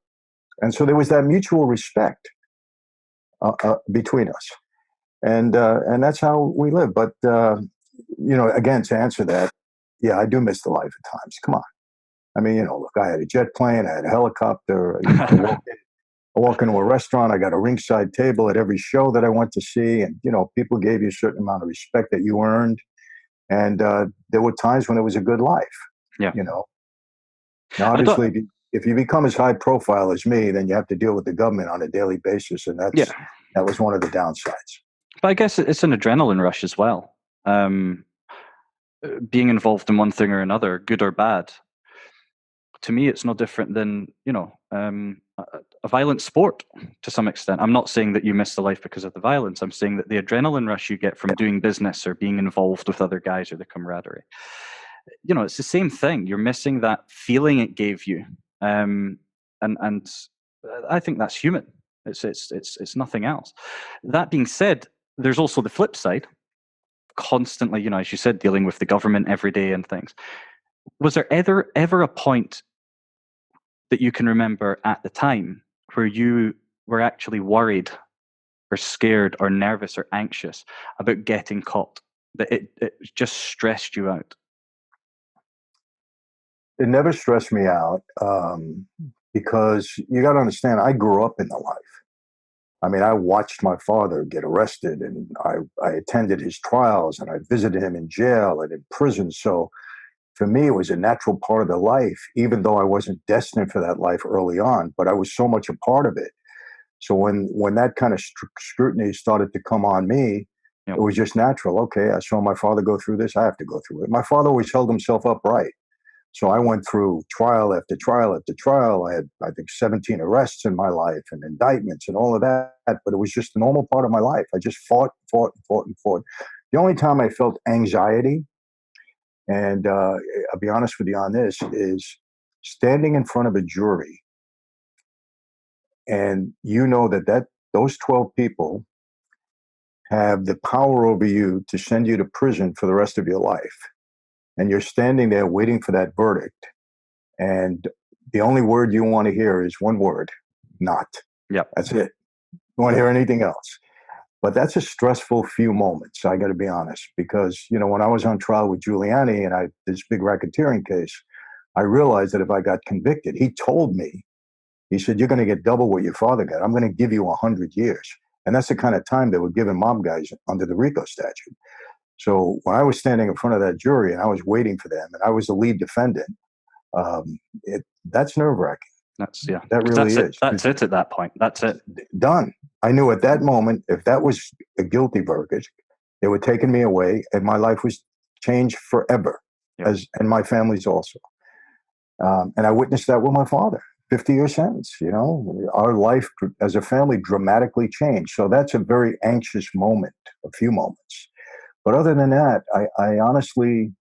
And so there was that mutual respect. between us, and that's how we live. But again, to answer that, yeah, I do miss the life at times. Come on, I mean, look, I had a jet plane, I had a helicopter. I walk into a restaurant, I got a ringside table at every show that I went to see, and people gave you a certain amount of respect that you earned, and there were times when it was a good life.
Yeah.
Now, obviously, if you become as high profile as me, then you have to deal with the government on a daily basis, and that was one of the downsides.
But I guess it's an adrenaline rush as well. Being involved in one thing or another, good or bad, to me, it's no different than a violent sport to some extent. I'm not saying that you miss the life because of the violence. I'm saying that the adrenaline rush you get from doing business or being involved with other guys or the camaraderie, it's the same thing. You're missing that feeling it gave you, and I think that's human. It's nothing else. That being said, there's also the flip side. Constantly, as you said, dealing with the government every day and things. Was there ever a point that you can remember at the time where you were actually worried or scared or nervous or anxious about getting caught, that it just stressed you out?
It never stressed me out because you got to understand, I grew up in the life. I mean, I watched my father get arrested, and I attended his trials, and I visited him in jail and in prison. So for me, it was a natural part of the life, even though I wasn't destined for that life early on, but I was so much a part of it. So when that kind of scrutiny started to come on me,
Yep.
It was just natural. Okay, I saw my father go through this. I have to go through it. My father always held himself upright. So I went through trial after trial after trial. I had, I think, 17 arrests in my life and indictments and all of that. But it was just a normal part of my life. I just fought, fought, fought, and fought. The only time I felt anxiety, and I'll be honest with you on this, is standing in front of a jury, and that those 12 people have the power over you to send you to prison for the rest of your life, and you're standing there waiting for that verdict, and the only word you want to hear is one word: not.
Yep.
That's it. You want to hear anything else? But that's a stressful few moments, I got to be honest, because when I was on trial with Giuliani and this big racketeering case, I realized that if I got convicted, he told me, he said, "You're going to get double what your father got. I'm going to give you 100 years." And that's the kind of time they were giving mob guys under the RICO statute. So when I was standing in front of that jury and I was waiting for them and I was the lead defendant, that's nerve wracking. That really is.
That's it at that point. That's it.
Done. I knew at that moment, if that was a guilty verdict, they were taking me away and my life was changed forever, and my family's also. And I witnessed that with my father. 50-year sentence, our life as a family dramatically changed. So that's a very anxious moment, a few moments. But other than that, I honestly,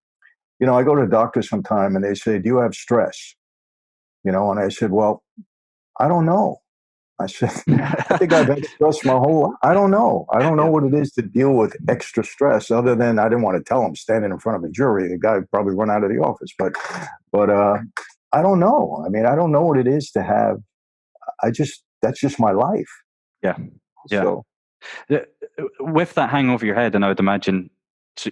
I go to a doctor sometime and they say, "Do you have stress?" And I said, "Well, I don't know." I said, "I think I've had stress my whole life. I don't know. I don't know what it is to deal with extra stress, other than I didn't want to tell him standing in front of a jury. The guy would probably run out of the office. But I don't know. I mean, I don't know what it is to have. That's just my life."
Yeah.
So
with that hang over your head, and I would imagine,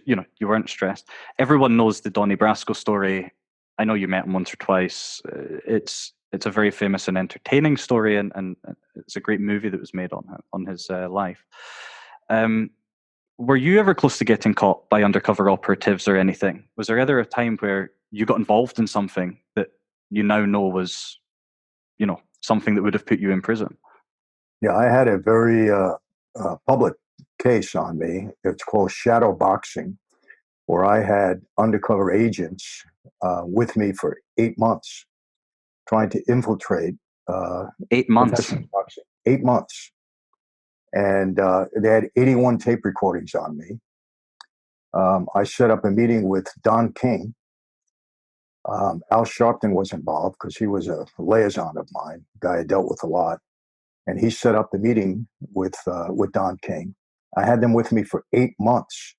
you weren't stressed. Everyone knows the Donnie Brasco story. I know you met him once or twice. It's a very famous and entertaining story, and it's a great movie that was made on his life. Were you ever close to getting caught by undercover operatives or anything? Was there ever a time where you got involved in something that you now know was, something that would have put you in prison?
Yeah, I had a very public case on me. It's called shadow boxing, where I had undercover agents with me for 8 months trying to infiltrate
8 months.
professional boxing. 8 months. And they had 81 tape recordings on me. I set up a meeting with Don King. Al Sharpton was involved because he was a liaison of mine, a guy I dealt with a lot. And he set up the meeting with Don King. I had them with me for 8 months.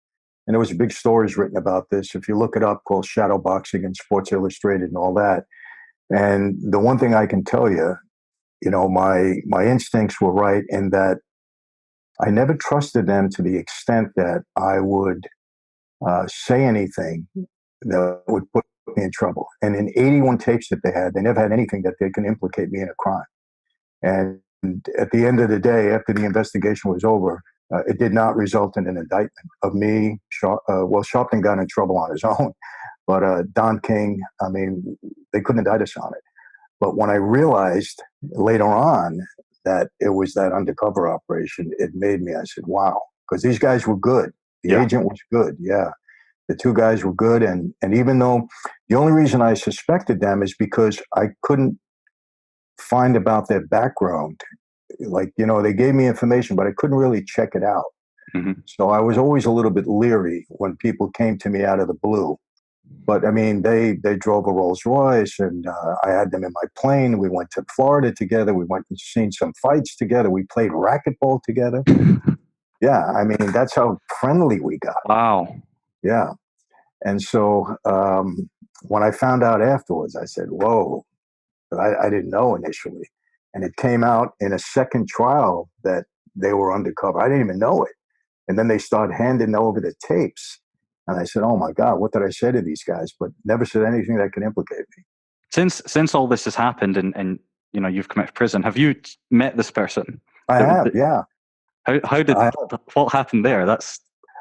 And there was big stories written about this. If you look it up, called Shadow Boxing and Sports Illustrated and all that. And the one thing I can tell you, my instincts were right in that I never trusted them to the extent that I would say anything that would put me in trouble. And in 81 tapes that they had, they never had anything that they can implicate me in a crime. And at the end of the day, after the investigation was over, it did not result in an indictment of me. Well, Sharpton got in trouble on his own, but Don King, I mean, they couldn't indict us on it. But when I realized later on that it was that undercover operation, it made me, I said, wow, because these guys were good. The agent was good. Yeah. The two guys were good. And even though the only reason I suspected them is because I couldn't find about their background. Like, they gave me information, but I couldn't really check it out.
Mm-hmm.
So I was always a little bit leery when people came to me out of the blue. But I mean, they drove a Rolls Royce, and I had them in my plane. We went to Florida together. We went and seen some fights together. We played racquetball together. Yeah, I mean, that's how friendly we got.
Wow.
Yeah. And so when I found out afterwards, I said, whoa, I didn't know initially. And it came out in a second trial that they were undercover. I didn't even know it. And then they started handing over the tapes. And I said, oh my God, what did I say to these guys? But never said anything that could implicate me.
Since all this has happened and you've come out of prison, have you met this person?
I have, yeah.
How did what happened there?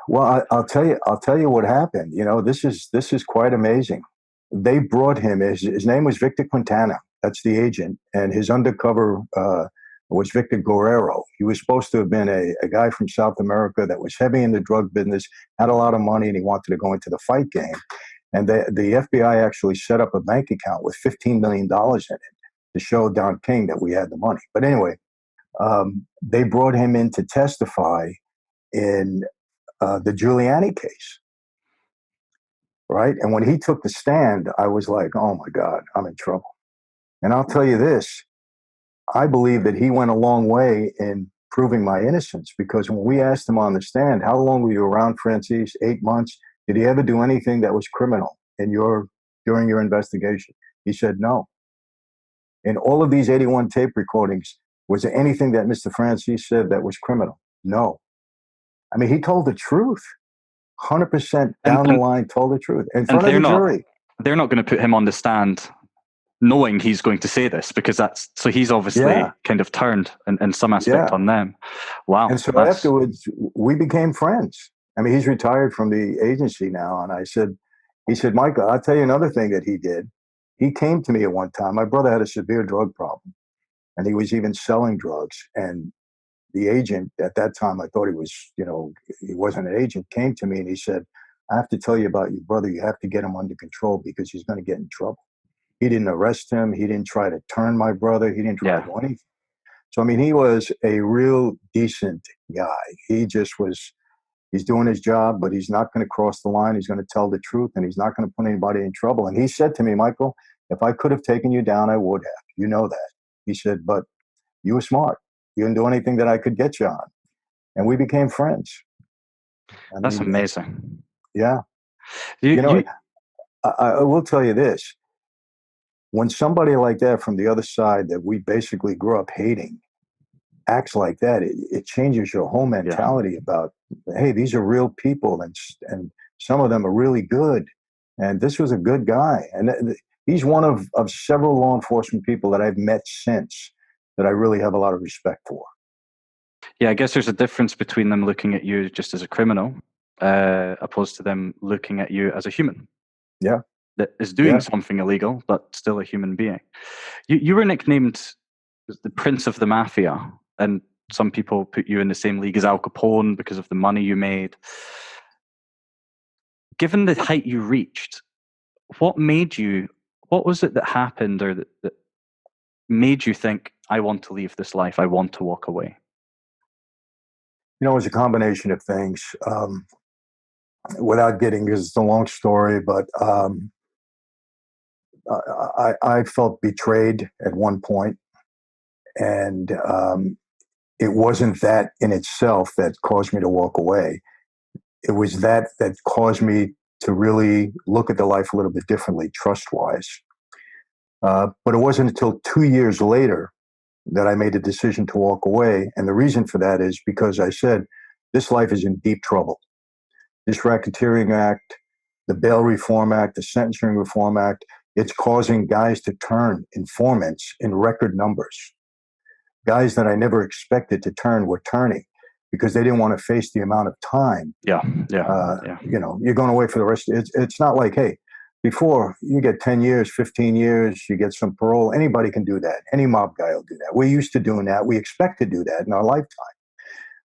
Well, I'll tell you what happened. This is quite amazing. They brought him. His name was Victor Quintana. That's the agent, and his undercover was Victor Guerrero. He was supposed to have been a guy from South America that was heavy in the drug business, had a lot of money, and he wanted to go into the fight game. And the FBI actually set up a bank account with $15 million in it to show Don King that we had the money. But anyway, they brought him in to testify in the Giuliani case. Right. And when he took the stand, I was like, oh, my God, I'm in trouble. And I'll tell you this. I believe that he went a long way in proving my innocence, because when we asked him on the stand, how long were you around Franzese? 8 months. Did he ever do anything that was criminal during your investigation? He said no. In all of these 81 tape recordings, was there anything that Mr. Franzese said that was criminal? No. I mean, he told the truth. 100% down the line, told the truth in front of the jury.
They're not going to put him on the stand knowing he's going to say this, because so he's obviously kind of turned in some aspect on them. Wow.
And so afterwards, we became friends. I mean, he's retired from the agency now. And he said, Michael, I'll tell you another thing that he did. He came to me at one time. My brother had a severe drug problem, and he was even selling drugs. And the agent at that time, I thought he was, he wasn't an agent, came to me and he said, I have to tell you about your brother. You have to get him under control because he's going to get in trouble. He didn't arrest him. He didn't try to turn my brother. He didn't try to do anything. So, I mean, he was a real decent guy. He just was, he's doing his job, but he's not going to cross the line. He's going to tell the truth, and he's not going to put anybody in trouble. And he said to me, Michael, if I could have taken you down, I would have. You know that. He said, but you were smart. You didn't do anything that I could get you on. And we became friends.
That's amazing.
Yeah. I will tell you this. When somebody like that from the other side that we basically grew up hating acts like that, it changes your whole mentality about, hey, these are real people, and some of them are really good. And this was a good guy. And he's one of several law enforcement people that I've met since that I really have a lot of respect for.
Yeah, I guess there's a difference between them looking at you just as a criminal, opposed to them looking at you as a human.
Yeah.
That is doing something illegal, but still a human being. You were nicknamed the Prince of the Mafia, and some people put you in the same league as Al Capone because of the money you made. Given the height you reached, what was it that happened, or that made you think, I want to leave this life, I want to walk away?
It was a combination of things. Without getting, because it's a long story, but I felt betrayed at one point, and it wasn't that in itself that caused me to walk away. It was that caused me to really look at the life a little bit differently, trust-wise. But it wasn't until 2 years later that I made a decision to walk away. And the reason for that is because I said, this life is in deep trouble. This Racketeering Act, the Bail Reform Act, the Sentencing Reform Act, it's causing guys to turn informants in record numbers. Guys that I never expected to turn were turning because they didn't want to face the amount of time.
Yeah.
You know, you're going away for the rest. It's not like, hey, before you get 10 years, 15 years, you get some parole. Anybody can do that. Any mob guy will do that. We're used to doing that. We expect to do that in our lifetime.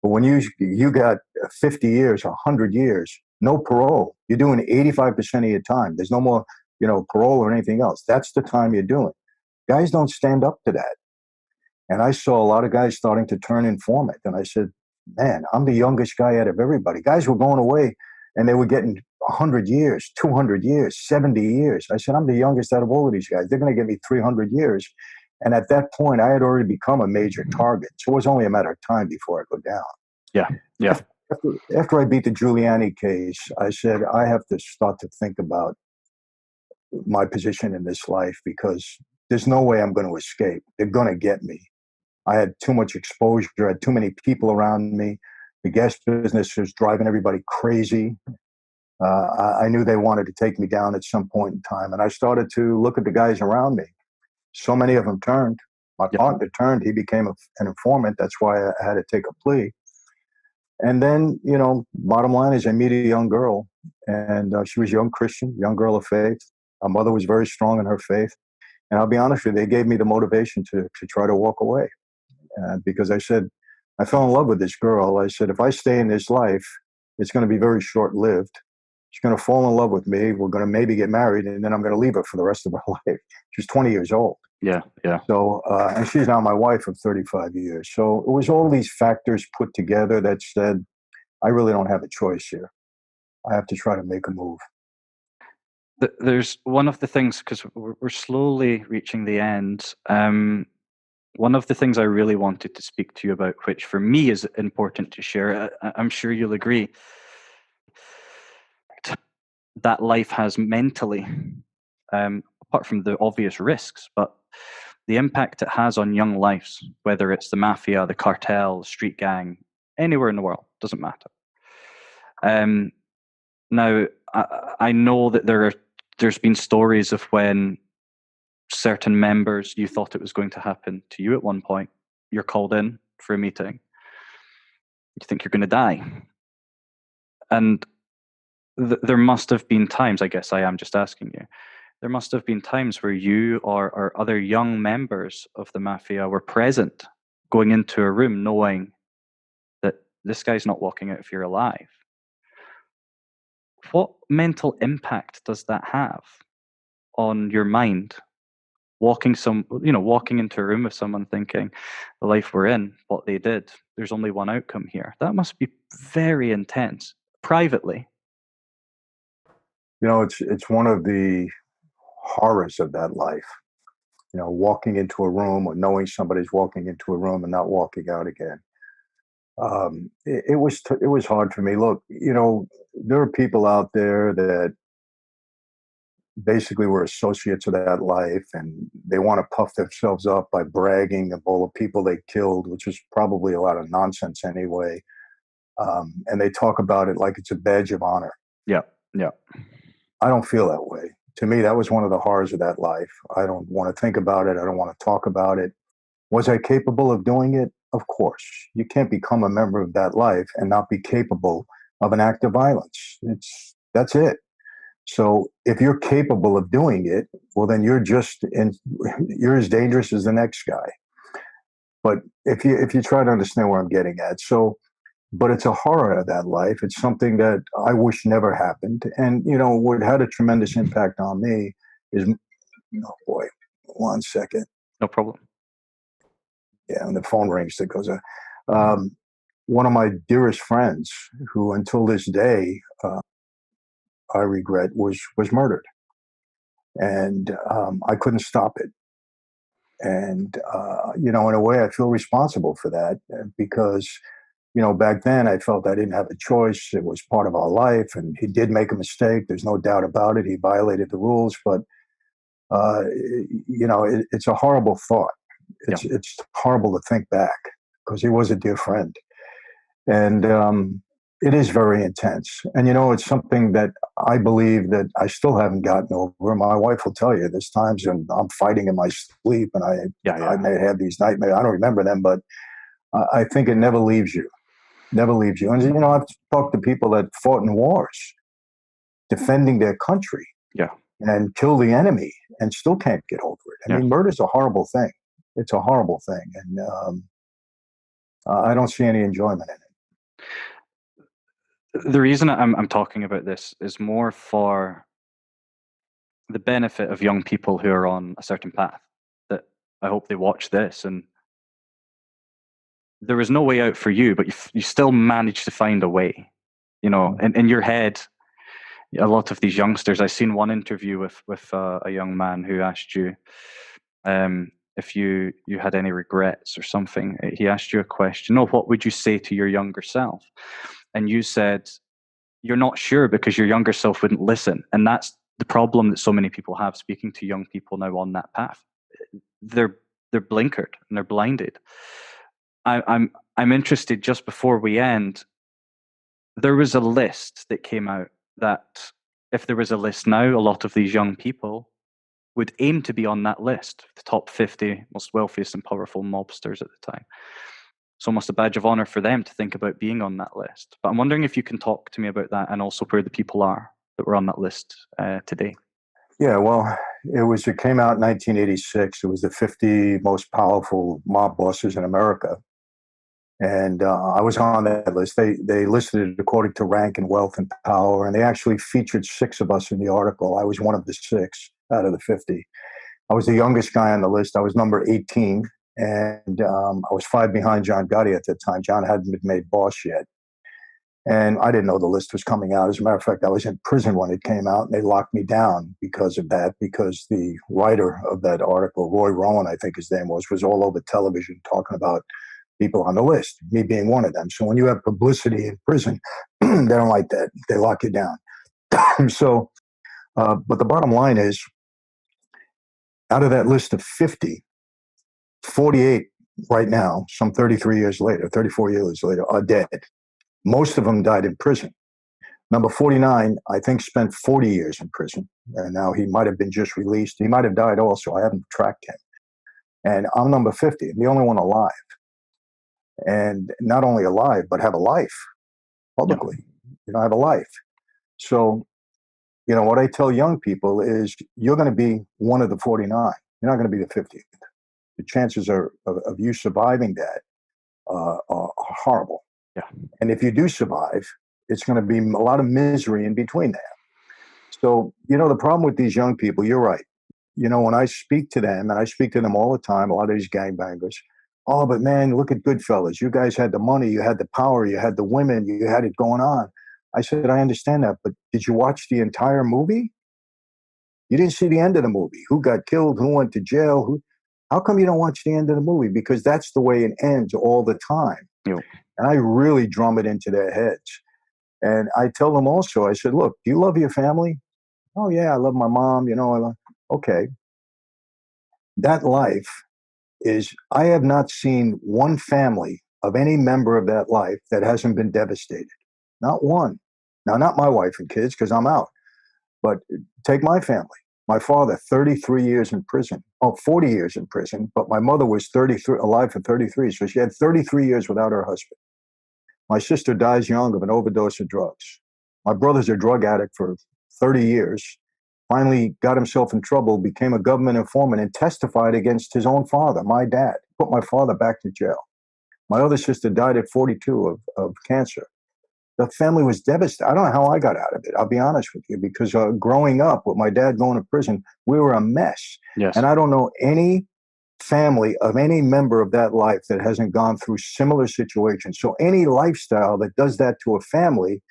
But when you got 50 years, 100 years, no parole, you're doing 85% of your time. There's no more, you know, parole or anything else. That's the time you're doing. Guys don't stand up to that. And I saw a lot of guys starting to turn informant. And I said, man, I'm the youngest guy out of everybody. Guys were going away and they were getting 100 years, 200 years, 70 years. I said, I'm the youngest out of all of these guys. They're going to give me 300 years. And at that point, I had already become a major target. So it was only a matter of time before I go down.
Yeah.
After I beat the Giuliani case, I said, I have to start to think about my position in this life because there's no way I'm going to escape. They're going to get me. I had too much exposure. I had too many people around me. The gas business was driving everybody crazy. I knew they wanted to take me down at some point in time. And I started to look at the guys around me. So many of them turned. My partner turned. He became an informant. That's why I had to take a plea. And then, you know, bottom line is I meet a young girl, and she was young Christian, young girl of faith. Her mother was very strong in her faith. And I'll be honest with you, they gave me the motivation to try to walk away. Because I said, I fell in love with this girl. I said, if I stay in this life, it's going to be very short-lived. She's going to fall in love with me. We're going to maybe get married, and then I'm going to leave her for the rest of her life. She's 20 years old.
Yeah.
So, and she's now my wife of 35 years. So it was all these factors put together that said, I really don't have a choice here. I have to try to make a move.
There's one of the things, because we're slowly reaching the end. One of the things I really wanted to speak to you about, which for me is important to share, I'm sure you'll agree, that life has mentally, apart from the obvious risks, but the impact it has on young lives, whether it's the mafia, the cartel, the street gang, anywhere in the world, doesn't matter. Now, I know that there's been stories of when certain members, you thought it was going to happen to you at one point. You're called in for a meeting. You think you're going to die. And there must have been times, I guess I am just asking you, there must have been times where you or other young members of the mafia were present, going into a room knowing that this guy's not walking out if you're alive. What mental impact does that have on your mind? Walking into a room with someone thinking the life we're in, what they did, there's only one outcome here. That must be very intense, privately.
You know, it's one of the horrors of that life. You know, walking into a room or knowing somebody's walking into a room and not walking out again. It was hard for me. Look, you know, there are people out there that basically were associates of that life, and they want to puff themselves up by bragging of all the people they killed, which is probably a lot of nonsense anyway. And they talk about it like it's a badge of honor.
Yeah.
I don't feel that way. To me, that was one of the horrors of that life. I don't want to think about it. I don't want to talk about it. Was I capable of doing it? Of course. You can't become a member of that life and not be capable of an act of violence. That's it. So if you're capable of doing it, well, then you're as dangerous as the next guy. But if you try to understand where I'm getting at, but it's a horror of that life. It's something that I wish never happened. And, you know, what had a tremendous impact on me is, oh boy, 1 second.
No problem.
Yeah, and the phone rings that goes, one of my dearest friends, who until this day, I regret, was murdered. And I couldn't stop it. And, you know, in a way, I feel responsible for that because, you know, back then I felt I didn't have a choice. It was part of our life, and he did make a mistake. There's no doubt about it. He violated the rules, but, you know, it's a horrible thought. It's horrible to think back because he was a dear friend. And it is very intense. And, it's something that I believe that I still haven't gotten over. My wife will tell you there's times when I'm fighting in my sleep and I may have these nightmares. I don't remember them, but I think it never leaves you. Never leaves you. And, I've talked to people that fought in wars, defending their country and kill the enemy and still can't get over it. I mean, murder's a horrible thing. It's a horrible thing. And I don't see any enjoyment in it.
The reason I'm talking about this is more for the benefit of young people who are on a certain path, that I hope they watch this and there was no way out for you, but you still managed to find a way. In your head, a lot of these youngsters, I've seen one interview with a young man who asked you if you had any regrets or something. He asked you a question, what would you say to your younger self? And you said, you're not sure because your younger self wouldn't listen. And that's the problem that so many people have speaking to young people now on that path. They're blinkered and they're blinded. I'm interested, just before we end, there was a list that came out that if there was a list now, a lot of these young people would aim to be on that list, the top 50 most wealthiest and powerful mobsters at the time. It's almost a badge of honor for them to think about being on that list. But I'm wondering if you can talk to me about that and also where the people are that were on that list today.
Yeah, well, it came out in 1986. It was the 50 most powerful mob bosses in America. And I was on that list. They listed it according to rank and wealth and power, and they actually featured 6 of us in the article. I was one of the 6 out of the 50. I was the youngest guy on the list. I was number 18, and I was 5 behind John Gotti at that time. John hadn't been made boss yet. And I didn't know the list was coming out. As a matter of fact, I was in prison when it came out, and they locked me down because of that, because the writer of that article, Roy Rowan, I think his name was all over television talking about people on the list, me being one of them. So when you have publicity in prison, they don't like that. They lock you down. So, but the bottom line is, out of that list of 50, 48 right now, some 33 years later, 34 years later, are dead. Most of them died in prison. Number 49, I think, spent 40 years in prison. And now he might have been just released. He might have died also. I haven't tracked him. And I'm number 50, the only one alive. And not only alive, but have a life publicly. Have a life. So, what I tell young people is you're going to be one of the 49. You're not going to be the 50th. The chances of you surviving that are horrible.
Yeah.
And if you do survive, it's going to be a lot of misery in between that. So, the problem with these young people, you're right. When I speak to them, and I speak to them all the time, a lot of these gangbangers, oh, but man, look at Goodfellas. You guys had the money, you had the power, you had the women, you had it going on. I said, I understand that, but did you watch the entire movie? You didn't see the end of the movie. Who got killed? Who went to jail? How come you don't watch the end of the movie? Because that's the way it ends all the time.
Yep.
And I really drum it into their heads. And I tell them also, I said, look, do you love your family? Oh, yeah, I love my mom. Okay. That life I have not seen one family of any member of that life that hasn't been devastated. Not one. Now, not my wife and kids, because I'm out. But take my family. My father, 33 years in prison. 40 years in prison. But my mother was alive for 33. So she had 33 years without her husband. My sister dies young of an overdose of drugs. My brother's a drug addict for 30 years. Finally got himself in trouble, became a government informant, and testified against his own father, my dad. Put my father back to jail. My other sister died at 42 of cancer. The family was devastated. I don't know how I got out of it, I'll be honest with you, because growing up with my dad going to prison, we were a mess.
Yes.
And I don't know any family of any member of that life that hasn't gone through similar situations. So any lifestyle that does that to a family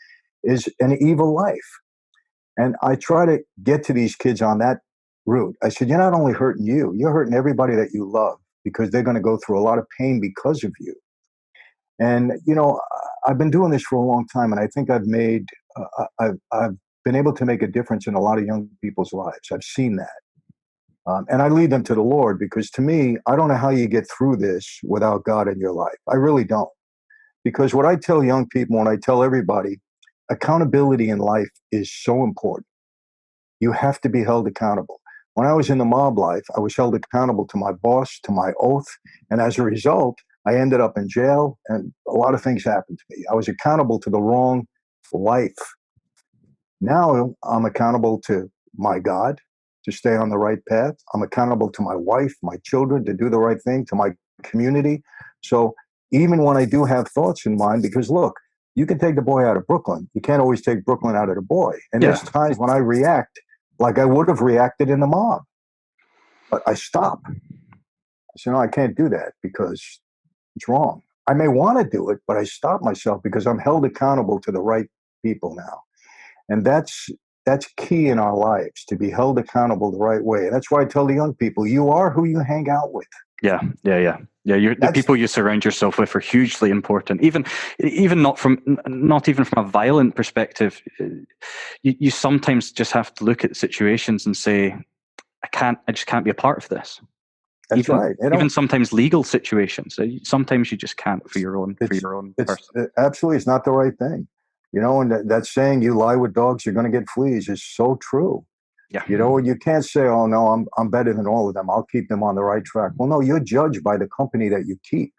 is an evil life. And I try to get to these kids on that route. I said, you're not only hurting you, you're hurting everybody that you love, because they're going to go through a lot of pain because of you. And, I've been doing this for a long time, and I think I've been able to make a difference in a lot of young people's lives. I've seen that. And I lead them to the Lord, because to me, I don't know how you get through this without God in your life. I really don't. Because what I tell young people, and I tell everybody, accountability in life is so important. You have to be held accountable. When I was in the mob life, I was held accountable to my boss, to my oath. And as a result, I ended up in jail, and a lot of things happened to me. I was accountable to the wrong life. Now I'm accountable to my God to stay on the right path. I'm accountable to my wife, my children, to do the right thing, to my community. So even when I do have thoughts in mind, because look, you can take the boy out of Brooklyn. You can't always take Brooklyn out of the boy. And
Yeah.
there's times when I react like I would have reacted in the mob, but I stop. I say, no, I can't do that because it's wrong. I may want to do it, but I stop myself because I'm held accountable to the right people now. And that's key in our lives, to be held accountable the right way. And that's why I tell the young people, you are who you hang out with.
Yeah. The people you surround yourself with are hugely important. Even not even from a violent perspective. You sometimes just have to look at situations and say, I just can't be a part of this.
That's right.
Even sometimes legal situations. Sometimes you just can't for your own person.
Absolutely, it's not the right thing. And that saying, you lie with dogs, you're going to get fleas, is so true.
Yeah.
You can't say, oh, no, I'm better than all of them, I'll keep them on the right track. Well, no, you're judged by the company that you keep,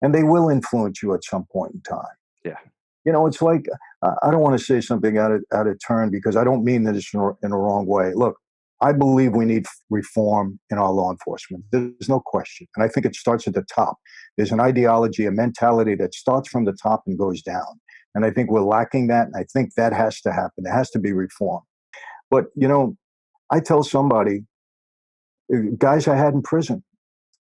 and they will influence you at some point in time.
Yeah.
It's like, I don't want to say something out of turn, because I don't mean this in a wrong way. Look, I believe we need reform in our law enforcement. There's no question. And I think it starts at the top. There's an ideology, a mentality that starts from the top and goes down. And I think we're lacking that. And I think that has to happen. There has to be reform. But, I tell somebody, guys I had in prison,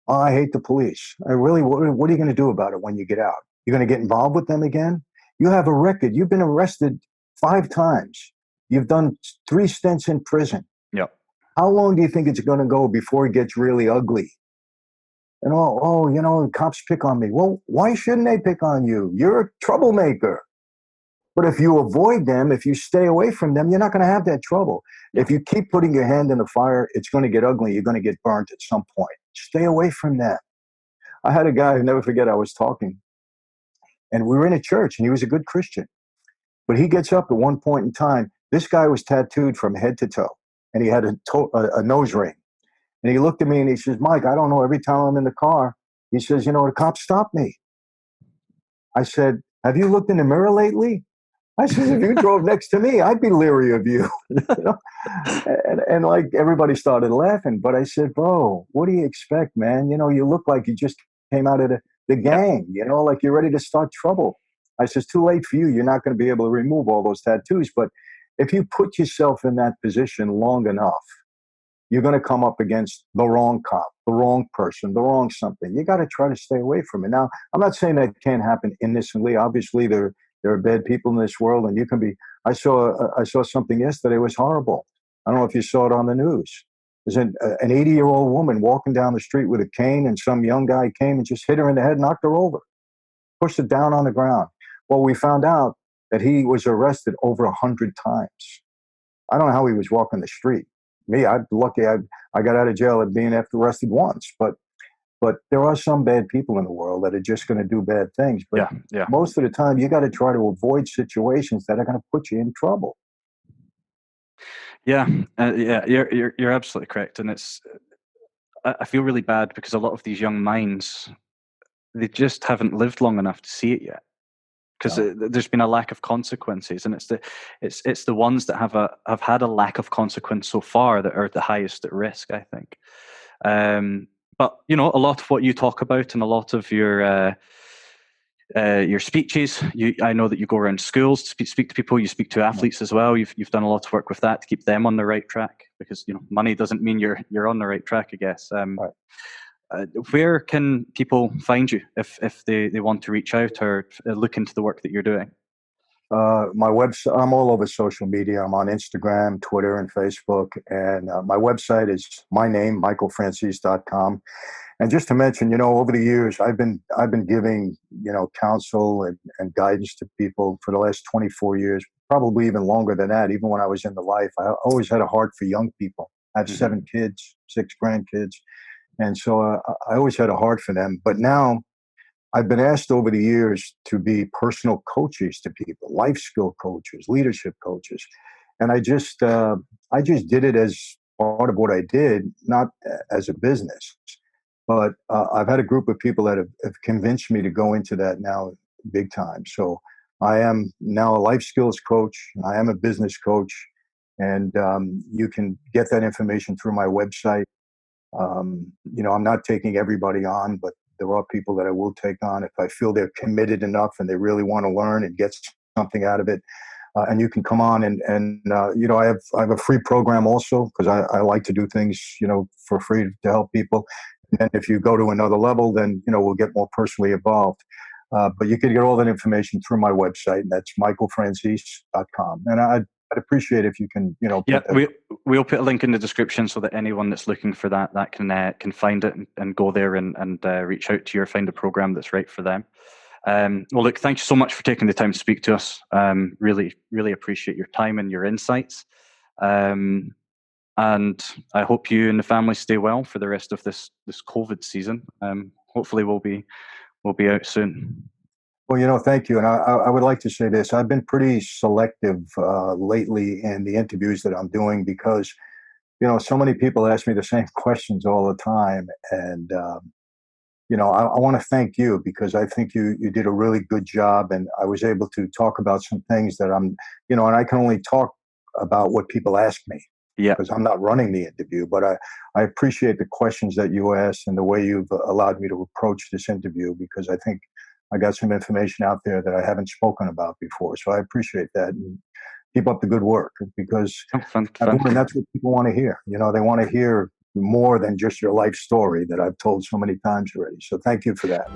oh, I hate the police. I really, what are you going to do about it when you get out? You're going to get involved with them again? You have a record. You've been arrested 5 times. You've done 3 stints in prison.
Yep.
How long do you think it's going to go before it gets really ugly? And cops pick on me. Well, why shouldn't they pick on you? You're a troublemaker. But if you avoid them, if you stay away from them, you're not going to have that trouble.
Yeah.
If you keep putting your hand in the fire, it's going to get ugly. You're going to get burnt at some point. Stay away from them. I had a guy, I'll never forget, I was talking, and we were in a church, and he was a good Christian. But he gets up at one point in time. This guy was tattooed from head to toe, and he had a nose ring. And he looked at me and he says, Mike, I don't know, every time I'm in the car, he says, the cops stop me. I said, have you looked in the mirror lately? I said, if you drove next to me, I'd be leery of you. And like everybody started laughing. But I said, bro, what do you expect, man? You look like you just came out of the gang, like you're ready to start trouble. I said, it's too late for you. You're not going to be able to remove all those tattoos. But if you put yourself in that position long enough, you're going to come up against the wrong cop, the wrong person, the wrong something. You got to try to stay away from it. Now, I'm not saying that can't happen innocently. Obviously, there are bad people in this world, and you can be. I saw something yesterday. It was horrible. I don't know if you saw it on the news. There's an 80-year-old woman walking down the street with a cane, and some young guy came and just hit her in the head, knocked her over, pushed her down on the ground. Well, we found out that he was arrested over 100 times. I don't know how he was walking the street. Me, I'm lucky I got out of jail at being arrested once. But there are some bad people in the world that are just going to do bad things. But most of the time, you got to try to avoid situations that are going to put you in trouble.
Yeah, you're absolutely correct, and I feel really bad because a lot of these young minds, they just haven't lived long enough to see it yet. Because there's been a lack of consequences, and it's the ones that have had a lack of consequence so far that are the highest at risk, I think. But a lot of what you talk about and a lot of your speeches, I know that you go around schools to speak to people. You speak to athletes as well. You've done a lot of work with that to keep them on the right track, because money doesn't mean you're on the right track, I guess.
Right.
Where can people find you if they want to reach out or look into the work that you're doing?
My website, I'm all over social media. I'm on Instagram, Twitter, and Facebook. And my website is my name, michaelfranzese.com. And just to mention, over the years, I've been giving, counsel and guidance to people for the last 24 years, probably even longer than that. Even when I was in the life, I always had a heart for young people. I have 7 kids, 6 grandkids. And so I always had a heart for them. But now I've been asked over the years to be personal coaches to people, life skill coaches, leadership coaches. And I just did it as part of what I did, not as a business. But I've had a group of people that have convinced me to go into that now big time. So I am now a life skills coach. I am a business coach. And you can get that information through my website. I'm not taking everybody on, but there are people that I will take on if I feel they're committed enough and they really want to learn and get something out of it. And you can come on and I have a free program also because I like to do things for free to help people. And then if you go to another level, then we'll get more personally involved. But you can get all that information through my website, and that's michaelfranzese.com. And I'd appreciate if you can,
Yeah, we'll put a link in the description so that anyone that's looking for that can find it and go there and reach out to you or find a program that's right for them. Well, look, thank you so much for taking the time to speak to us. Really, really appreciate your time and your insights. And I hope you and the family stay well for the rest of this COVID season. Hopefully, we'll be out soon.
Well, thank you. And I would like to say this. I've been pretty selective lately in the interviews that I'm doing because, so many people ask me the same questions all the time. And, I want to thank you because I think you did a really good job. And I was able to talk about some things that and I can only talk about what people ask me.
Yeah.
Because I'm not running the interview, but I appreciate the questions that you asked and the way you've allowed me to approach this interview because I think I got some information out there that I haven't spoken about before. So I appreciate that. And keep up the good work because that's what people want to hear. They want to hear more than just your life story that I've told so many times already. So thank you for that.